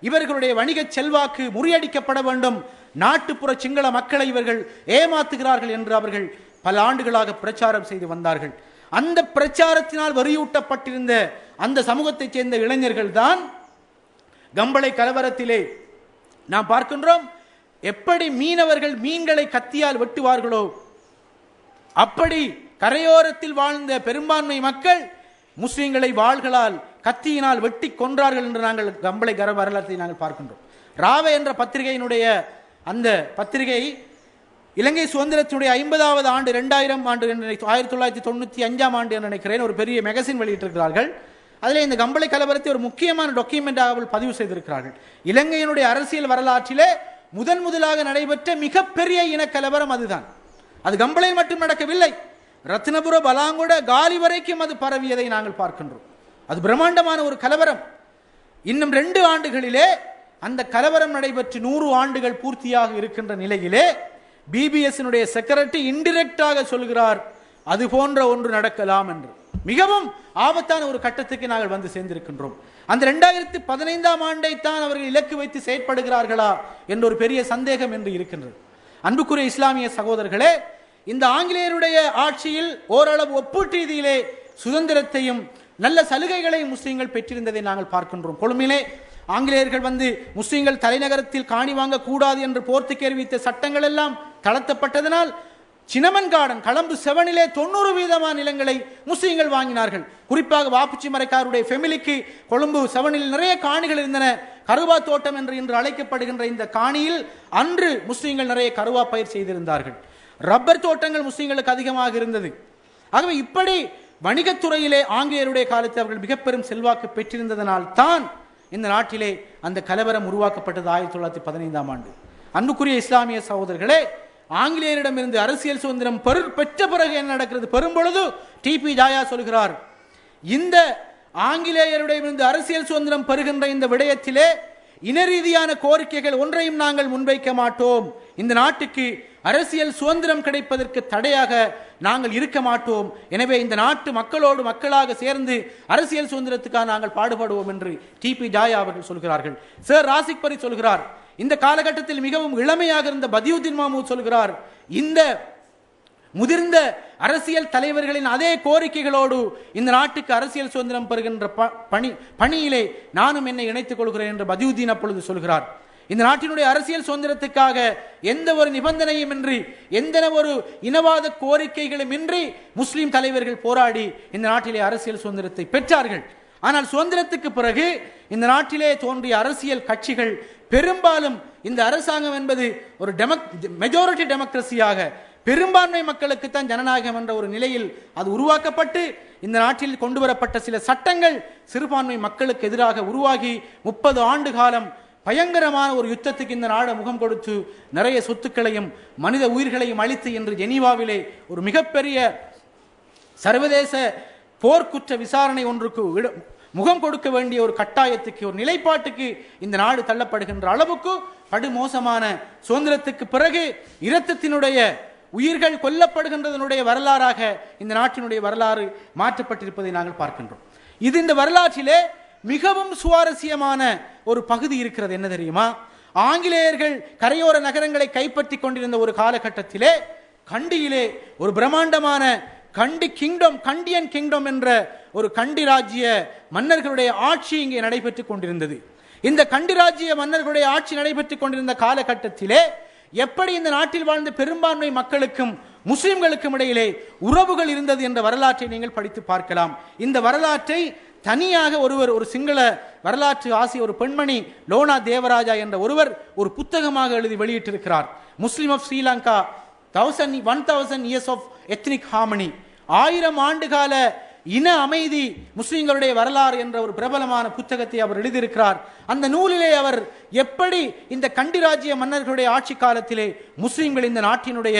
இவர்களுடைய வணிக செல்வாக்கு முறியடிக்கப்பட வேண்டும், நாட்டுப்புற சிங்கள மக்களை இவர்கள் ஏமாத்துகிறார்கள் என்று அவர்கள் பல ஆண்டுகளாக பிரச்சாரம் செய்து வந்தார்கள். அந்த பிரச்சாரத்தினால் வரியூட்டப்பட்டிருந்த அந்த சமூகத்தைச் சேர்ந்த இளைஞர்கள் தான் கம்பளை கலவரத்திலே நாம் பார்க்கின்றோம். எப்படி மீனவர்கள் மீன்களை கத்தியால் வெட்டுவார்களோ அப்படி கரையோரத்தில் வாழ்ந்த பெரும்பான்மை மக்கள் முஸ்லிம்களை வாள்களால் கத்தியினால் வெட்டி கொன்றார்கள் என்று நாங்கள் கம்பளை வரலாற்றை நாங்கள் பார்க்கின்றோம். ராவே என்ற பத்திரிகையினுடைய அந்த பத்திரிகை இலங்கை சுதந்திரத்தினுடைய 50வது ஆண்டு 2000 ஆண்டு 1995 ஆண்டு என்று நினைக்கிறேன் ஒரு பெரிய மேகசின் வெளியிட்டிருக்கிறார்கள். அதில் இந்த கம்பளை கலவரத்தை ஒரு முக்கியமான டாக்குமெண்டாக பதிவு செய்திருக்கிறார்கள். இலங்கையினுடைய அரசியல் வரலாற்றிலே முதலாக நடைபெற்ற மிகப்பெரிய இனக்கலவரம் அதுதான். அது கம்பளையில் மட்டும் நடக்கவில்லை, ரத்தினபுர, பலாங்குட, காலி வரைக்கும் அது பரவியதை நாங்கள் பார்க்கின்றோம். அது பிரம்மாண்டமான ஒரு கலவரம். இன்னும் 2 ஆண்டுகளிலே அந்த கலவரம் நடைபெற்று 100 ஆண்டுகள் பூர்த்தியாக இருக்கின்ற நிலையிலே பிபிஎஸ்னுடைய செக்ரட்டரி இன்டிரெக்டாக சொல்கிறார் அது போன்ற ஒன்று நடக்கலாம் என்று. மிகவும் ஆபத்தான ஒரு கட்டத்துக்கு நாங்கள் வந்து சேர்ந்திருக்கின்றோம். அந்த 2015 ஆண்டை தான் அவர்கள் இலக்கு வைத்து செயற்படுகிறார்களா என்ற ஒரு பெரிய சந்தேகம் என்று இருக்கின்றது. அன்புக்குரிய இஸ்லாமிய சகோதரர்களே, இந்த ஆங்கிலேயருடைய ஆட்சியில் ஓரளவு ஒப்பீட்டு ரீதியிலே சுதந்திரத்தையும் நல்ல சலுகைகளையும் முஸ்லீம்கள் பெற்றிருந்ததை நாங்கள் பார்க்கின்றோம். கொழும்பிலே ஆங்கிலேயர்கள் வந்து முஸ்லீம்கள் தலைநகரத்தில் காணி வாங்க கூடாது என்று போர்த்துக்கு அறிவித்த சட்டங்கள் எல்லாம் தளர்த்தப்பட்டதனால் சினமன் கார்டன் கலம்பு 7 90% நிலங்களை முஸ்லீம்கள் வாங்கினார்கள். குறிப்பாக வாப்புச்சி மரைக்காருடைய ஃபெமிலிக்கு கொழும்பு 7 நிறைய காணிகள் இருந்தன. கருவா தோட்டம் என்று இன்று அழைக்கப்படுகின்ற இந்த காணியில் அன்று முஸ்லீம்கள் நிறைய கருவா பயிர் செய்திருந்தார்கள். ரப்பர் தோட்டங்கள் முஸ்லீம்களுக்கு அதிகமாக இருந்தது. ஆகவே இப்படி வணிகத்துறையிலே ஆங்கிலேயருடைய காலத்தில் அவர்கள் மிக பெரும் செல்வாக்கு பெற்றிருந்ததனால் தான் இந்த நாட்டிலே அந்த கலவரம் உருவாக்கப்பட்டது 1915 ஆண்டு. அன்புக்குரிய இஸ்லாமிய சகோதரர்களே, ஆங்கிலேயரிடமிருந்து அரசியல் சுதந்திரம் பெற்ற பிறகு என்ன நடக்கிறது? பெரும்பொழுது டிபி ஜாயா சொல்கிறார், இந்த ஆங்கிலேயரிடமிருந்து அரசியல் சுதந்திரம் பெறுகின்ற இந்த விடயத்திலே இன ரீதியான கோரிக்கைகள் ஒன்றையும் நாங்கள் முன்வைக்க மாட்டோம். இந்த நாட்டுக்கு அரசியல் சுதந்திரம் கிடைப்பதற்கு தடையாக நாங்கள் இருக்க மாட்டோம். எனவே இந்த நாட்டு மக்களோடு மக்களாக சேர்ந்து அரசியல் சுதந்திரத்துக்காக நாங்கள் பாடுபடுவோம் என்று டிபி ஜாயா அவர்கள் சொல்கிறார்கள். சர் ராசிக் பரி சொல்கிறார். இந்த காலகட்டத்தில் மிகவும் இளமையாக இருந்த பதியுதீன் மாமூத் சொல்கிறார், இந்த முதிர்ந்த அரசியல் தலைவர்களின் அதே கோரிக்கைகளோடு இந்த நாட்டுக்கு அரசியல் சுதந்திரம் பெறுகின்ற பணியிலே நானும் என்னை இணைத்துக் கொள்கிறேன் என்று பதியுதீன் அப்பொழுது சொல்கிறார். இந்த நாட்டினுடைய அரசியல் சுதந்திரத்துக்காக எந்த ஒரு நிபந்தனையும் இன்றி எந்த ஒரு இனவாத கோரிக்கைகளும் இன்றி முஸ்லிம் தலைவர்கள் போராடி இந்த நாட்டிலே அரசியல் சுதந்திரத்தை பெற்றார்கள். ஆனால் சுதந்திரத்துக்கு பிறகு இந்த நாட்டிலே தோன்றிய அரசியல் கட்சிகள் பெரும்பாலும் இந்த அரசாங்கம் என்பது ஒரு மெஜாரிட்டி டெமோக்ரஸியாக பெரும்பான்மை மக்களுக்கு தான் ஜனநாயகம் என்ற ஒரு நிலையில் அது உருவாக்கப்பட்டு இந்த நாட்டில் கொண்டு வரப்பட்ட சில சட்டங்கள் சிறுபான்மை மக்களுக்கு எதிராக உருவாகி 30 ஆண்டு காலம் பயங்கரமான ஒரு யுத்தத்துக்கு இந்த நாடு முகம் கொடுத்து நிறைய சொத்துக்களையும் மனித உயிர்களையும் அளித்து இன்று ஜெனீவாவிலே ஒரு மிகப்பெரிய சர்வதேச போர்க்குற்ற விசாரணை ஒன்றுக்கு முகம் கொடுக்க வேண்டிய ஒரு கட்டாயத்துக்கு ஒரு நிலைப்பாட்டுக்கு இந்த நாடு தள்ளப்படுகின்ற அளவுக்கு படுமோசமான சுதந்திரத்துக்கு பிறகு இரத்தத்தினுடைய உயிர்கள் கொல்லப்படுகின்றதனுடைய வரலாறாக இந்த நாட்டினுடைய வரலாறு மாற்றப்பட்டிருப்பதை நாங்கள் பார்க்கின்றோம். இது இந்த வரலாற்றிலே மிகவும் சுவாரஸ்யமான ஒரு பகுதி இருக்கிறது. என்ன தெரியுமா? ஆங்கிலேயர்கள் கரையோர நகரங்களை கைப்பற்றி கொண்டிருந்த ஒரு காலகட்டத்திலே கண்டியிலே ஒரு பிரம்மாண்டமான கண்டியன் கிங்டம் என்ற ஒரு கண்டி ராஜ்ய மன்னர்களுடைய ஆட்சி இங்கே நடைபெற்றுக் கொண்டிருந்தது. இந்த கண்டி ராஜ்ய மன்னர்களுடைய ஆட்சி நடைபெற்றுக் கொண்டிருந்த காலகட்டத்திலே எப்படி இந்த நாட்டில் வாழ்ந்த பெரும்பான்மை மக்களுக்கும் முஸ்லிம்களுக்கும் இடையிலே உறவுகள் இருந்தது என்ற வரலாற்றை நீங்கள் படித்து பார்க்கலாம். இந்த வரலாற்றை தனியாக ஒரு சிங்கள வரலாற்று ஆசிரியர் ஒரு பெண்மணி லோனா தேவராஜா என்ற ஒருவர் ஒரு புத்தகமாக எழுதி வெளியிட்டிருக்கிறார். முஸ்லிம் of Sri Lanka 1000 years of ethnic harmony, 1000 ஆண்டுகால இன அமைதி முஸ்லிம்களுடைய வரலாறு என்ற ஒரு பிரபலமான புத்தகத்தை அவர் எழுதியிருக்கிறார். அந்த நூலிலே அவர் எப்படி இந்த கண்டி ராஜ்ய மன்னர்களுடைய ஆட்சி காலத்திலே முஸ்லிம்கள் இந்த நாட்டினுடைய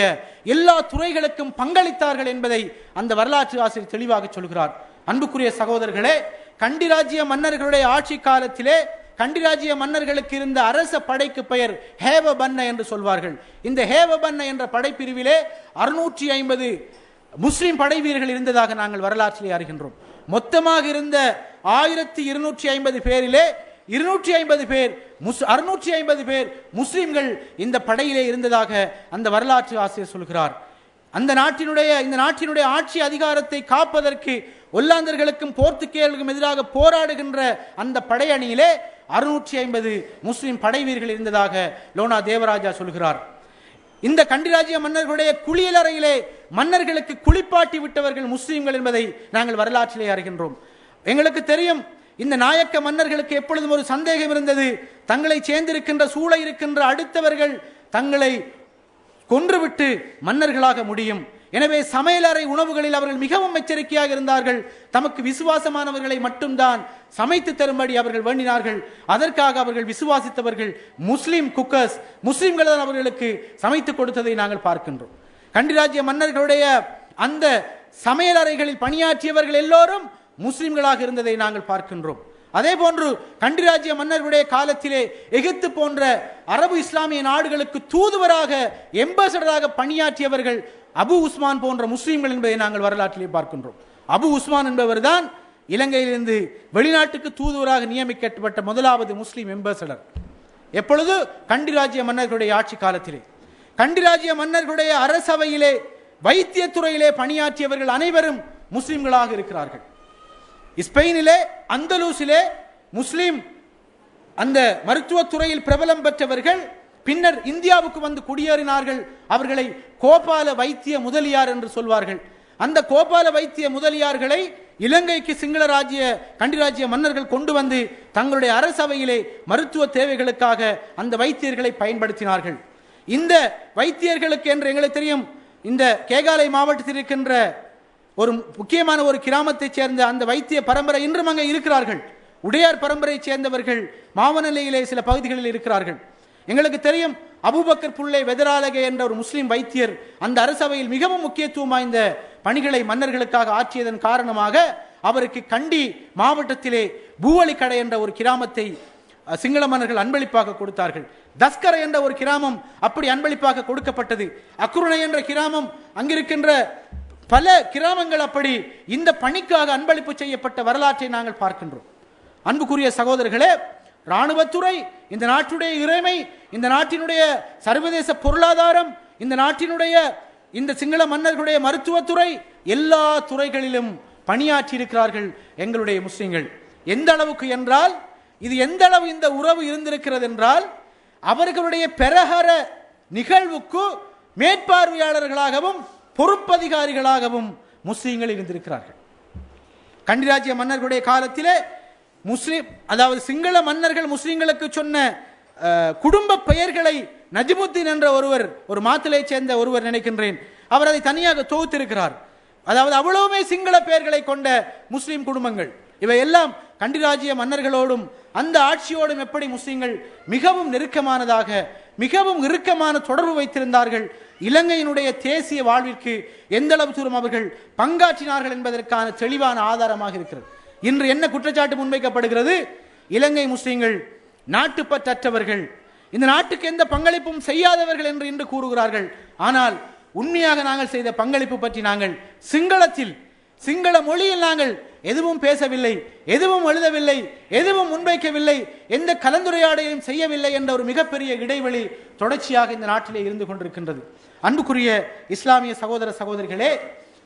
எல்லா துறைகளுக்கும் பங்களித்தார்கள் என்பதை அந்த வரலாற்று ஆசிரியர் தெளிவாக சொல்கிறார். அன்புக்குரிய சகோதரர்களே, கண்டி ராஜ்ய மன்னர்களுடைய ஆட்சி காலத்திலே கண்டி ராஜ்ய மன்னர்களுக்கு இருந்த அரச படைக்கு பெயர் ஹேவபன்ன என்று சொல்வார்கள். இந்த ஹேவபன்ன என்ற படைப்பிரிவிலே 650 முஸ்லிம் படை வீரர்கள் இருந்ததாக நாங்கள் வரலாற்றிலே அறிகின்றோம். மொத்தமாக இருந்த 1250 பேரிலே 250 பேர் 650 பேர் முஸ்லிம்கள் இந்த படையிலே இருந்ததாக அந்த வரலாற்று ஆசிரியர் சொல்கிறார். இந்த நாட்டினுடைய ஆட்சி அதிகாரத்தை காப்பதற்கு ஒல்லாந்தர்களுக்கும் போர்த்துகேயர்களுக்கும் எதிராக போராடுகின்ற அந்த படையணியிலே 650 முஸ்லிம் படை வீரர்கள் இருந்ததாக லோனா தேவராஜா சொல்கிறார். இந்த கண்டிராஜ்ய மன்னர்களுடைய குளியலறையிலே மன்னர்களுக்கு குளிப்பாட்டி விட்டவர்கள் முஸ்லிம்கள் என்பதை நாங்கள் வரலாற்றிலே அறிகின்றோம். எங்களுக்கு தெரியும், இந்த நாயக்க மன்னர்களுக்கு எப்பொழுதும் ஒரு சந்தேகம் இருந்தது, தங்களை சேர்ந்திருக்கின்ற சூழ இருக்கின்ற அடுத்தவர்கள் தங்களை கொன்றுவிட்டு மன்னர்களாக முடியும். எனவே சமையலறை உணவுகளில் அவர்கள் மிகவும் எச்சரிக்கையாக இருந்தார்கள். தமக்கு விசுவாசமானவர்களை மட்டும்தான் சமைத்து தரும்படி அவர்கள் வேண்டினார்கள். அதற்காக அவர்கள் விசுவாசித்தவர்கள் முஸ்லிம் குக்கர்ஸ், முஸ்லிம்கள் தான் அவர்களுக்கு சமைத்து கொடுத்ததை நாங்கள் பார்க்கின்றோம். கண்டிராஜ்ய மன்னர்களுடைய அந்த சமையலறைகளில் பணியாற்றியவர்கள் எல்லோரும் முஸ்லிம்களாக இருந்ததை நாங்கள் பார்க்கின்றோம். அதே போன்று கண்டிராஜ்ய மன்னர்களுடைய காலத்திலே எகிப்து போன்ற அரபு இஸ்லாமிய நாடுகளுக்கு தூதுவராக எம்பசடராக பணியாற்றியவர்கள் அபு உஸ்மான் போன்ற முஸ்லிம்கள் என்பதை நாங்கள் வரலாற்றிலே பார்க்கின்றோம். அபு உஸ்மான் என்பவர் தான் இலங்கையிலிருந்து வெளிநாட்டுக்கு தூதுவராக நியமிக்கப்பட்ட முதலாவது முஸ்லிம் எம்பசடர். எப்பொழுது? கண்டிராஜ்ய மன்னர்களுடைய ஆட்சி காலத்திலே. கண்டிராஜ்ய மன்னர்களுடைய அரசவையிலே வைத்தியத்துறையிலே பணியாற்றியவர்கள் அனைவரும் முஸ்லிம்களாக இருக்கிறார்கள். ஸ்பெயினிலே அந்தலூசிலே முஸ்லிம் அந்த மருத்துவத்துறையில் பிரபலம் பெற்றவர்கள் பின்னர் இந்தியாவுக்கு வந்து குடியேறினார்கள். அவர்களை கோபால வைத்திய முதலியார் என்று சொல்வார்கள். அந்த கோபால வைத்திய முதலியார்களை இலங்கைக்கு சிங்கள ராஜ்ய கண்டிராஜ்ய மன்னர்கள் கொண்டு வந்து தங்களுடைய அரசவையிலே மருத்துவ தேவைகளுக்காக அந்த வைத்தியர்களை பயன்படுத்தினார்கள். இந்த வைத்தியர்களுக்கு என்று எங்களுக்கு தெரியும், இந்த கேகாலை மாவட்டத்தில் இருக்கின்ற ஒரு முக்கியமான ஒரு கிராமத்தைச் சேர்ந்த அந்த வைத்திய பரம்பரை இன்றும் அங்கே இருக்கிறார்கள். உடையார் பரம்பரையை சேர்ந்தவர்கள் மாவனல்லையிலே சில பகுதிகளில் இருக்கிறார்கள். எங்களுக்கு தெரியும், அபூபக்கர் புள்ளை வெதராலகே என்ற ஒரு முஸ்லிம் வைத்தியர் அந்த அரசவையில் மிகவும் முக்கியத்துவம் வாய்ந்த பணிகளை மன்னர்களுக்காக ஆற்றியதன் காரணமாக அவருக்கு கண்டி மாவட்டத்திலே பூவலி கடை என்ற ஒரு கிராமத்தை சிங்கள மன்னர்கள் அன்பளிப்பாக கொடுத்தார்கள். தஸ்கரை என்ற ஒரு கிராமம் அப்படி அன்பளிப்பாக கொடுக்கப்பட்டது. அக்குருணை என்ற கிராமம், அங்கிருக்கின்ற பல கிராமங்கள் அப்படி இந்த பணிக்காக அன்பளிப்பு செய்யப்பட்ட வரலாற்றை நாங்கள் பார்க்கின்றோம். அன்புக்குரிய சகோதரர்களே, இராணுவத்துறை, இந்த நாட்டுடைய இறைமை, இந்த நாட்டினுடைய சர்வதேச பொருளாதாரம், இந்த நாட்டினுடைய இந்த சிங்கள மன்னர்களுடைய மருத்துவத்துறை, எல்லா துறைகளிலும் பணியாற்றி இருக்கிறார்கள் எங்களுடைய முஸ்லிம்கள். எந்த அளவுக்கு என்றால், இது எந்த அளவு இந்த உறவு இருந்திருக்கிறது என்றால், அவர்களுடைய பெரஹர நிகழ்வுக்கு மேற்பார்வையாளர்களாகவும் பொறுப்பதிகாரிகளாகவும் முஸ்லிம்கள் இருந்திருக்கிறார்கள். கண்டிராஜ்ய மன்னர்களுடைய காலத்திலே முஸ்லிம், அதாவது சிங்கள மன்னர்கள் முஸ்லிம்களுக்கு சொன்ன குடும்ப பெயர்களை நஜிமுத்தீன் என்ற ஒருவர், ஒரு மாத்திலை சேர்ந்த ஒருவர் நினைக்கின்றேன், அவர் அதை தனியாக தொகுத்திருக்கிறார். அதாவது அவ்வளவுமே சிங்கள பெயர்களை கொண்ட முஸ்லிம் குடும்பங்கள். இவை எல்லாம் கண்டிராஜ்ய மன்னர்களோடும் அந்த ஆட்சியோடும் எப்படி முஸ்லிம்கள் மிகவும் நெருக்கமானதாக, மிகவும் இறுக்கமான தொடர்பு வைத்திருந்தார்கள், இலங்கையினுடைய தேசிய வாழ்விற்கு எந்த அளவு தூரம் அவர்கள் பங்காற்றினார்கள் என்பதற்கான தெளிவான ஆதாரமாக இருக்கிறது. இன்று என்ன குற்றச்சாட்டு முன்வைக்கப்படுகிறது? இலங்கை முஸ்லிம்கள் நாட்டுப்பற்றற்றவர்கள், இந்த நாட்டுக்கு எந்த பங்களிப்பும் செய்யாதவர்கள் என்று இன்று கூறுகிறார்கள். ஆனால் உண்மையாக நாங்கள் செய்த பங்களிப்பு பற்றி நாங்கள் சிங்களத்தில், சிங்கள மொழியில் நாங்கள் எதுவும் பேசவில்லை, எதுவும் எழுதவில்லை, எதுவும் முன்வைக்கவில்லை, எந்த கலந்துரையாடலையும் செய்யவில்லை என்ற ஒரு மிகப்பெரிய இடைவெளி தொடர்ச்சியாக இந்த நாட்டிலே இருந்து கொண்டிருக்கின்றது. அன்புக்குரிய இஸ்லாமிய சகோதர சகோதரிகளே,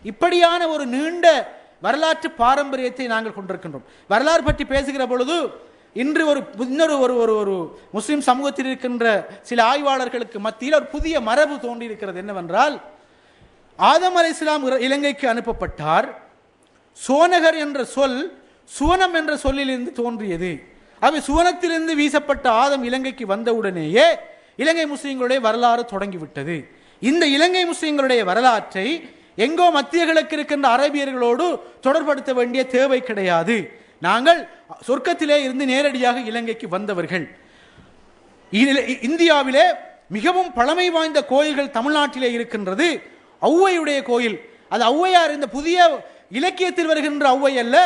இப்படியான ஒரு நீண்ட வரலாற்று பாரம்பரியத்தை நாங்கள் கொண்டிருக்கின்றோம். வரலாறு பற்றி பேசுகிற பொழுது இன்று இன்னொரு ஒரு முஸ்லிம் சமூகத்தில் இருக்கின்ற சில ஆய்வாளர்களுக்கு மத்தியில் ஒரு புதிய மரபு தோன்றி இருக்கிறது. என்னவென்றால், ஆதம் அலைஹிஸ்ஸலாம் இலங்கைக்கு அனுப்பப்பட்டார். சோனகர் என்ற சொல் சுவனம் என்ற சொல்லிலிருந்து தோன்றியது. அவை சுவனத்திலிருந்து வீசப்பட்ட ஆதம் இலங்கைக்கு வந்தவுடனேயே இலங்கை முஸ்லிம்களுடைய வரலாறு தொடங்கிவிட்டது. இந்த இலங்கை முஸ்லிம்களுடைய வரலாற்றை எங்கோ மத்திய கிழக்கு இருக்கின்ற அரபியர்களோடு தொடர்படுத்த வேண்டிய தேவை கிடையாது. நாங்கள் சொர்க்கத்திலே இருந்து நேரடியாக இலங்கைக்கு வந்தவர்கள். இந்தியாவிலே மிகவும் பழமை வாய்ந்த கோயில்கள் தமிழ்நாட்டிலே இருக்கின்றது. ஔவையுடைய கோயில், அது ஔவையார், இந்த புதிய இலக்கியத்தில் வருகின்ற ஔவை அல்ல,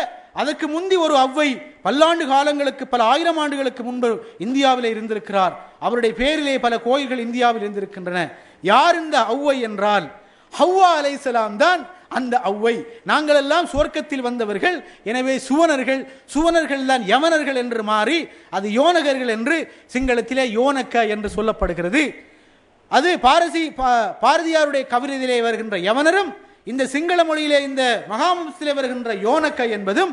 அதற்கு முந்தி ஒரு ஔவை பல்லாண்டு காலங்களுக்கு, பல ஆயிரம் ஆண்டுகளுக்கு முன்பு இந்தியாவிலே இருந்திருக்கிறார். அவருடைய பேரிலே பல கோயில்கள் இந்தியாவில் இருந்திருக்கின்றன. யார் இந்த ஔவை என்றால், ஹவ்வா அலைஹிஸ்ஸலாம் தான் அந்த ஔவை. நாங்கள் எல்லாம் சுவர்க்கத்தில் வந்தவர்கள். எனவே சுவனர்கள் தான் யவனர்கள் என்று மாறி அது யோனகர்கள் என்று சிங்களத்திலே யோனக்க என்று சொல்லப்படுகிறது. அது பாரதியாருடைய கவிதையிலே வருகின்ற யவனரும் இந்த சிங்கள மொழியிலே இந்த மகாவம்சத்திலே வருகின்ற யோனக்க என்பதும்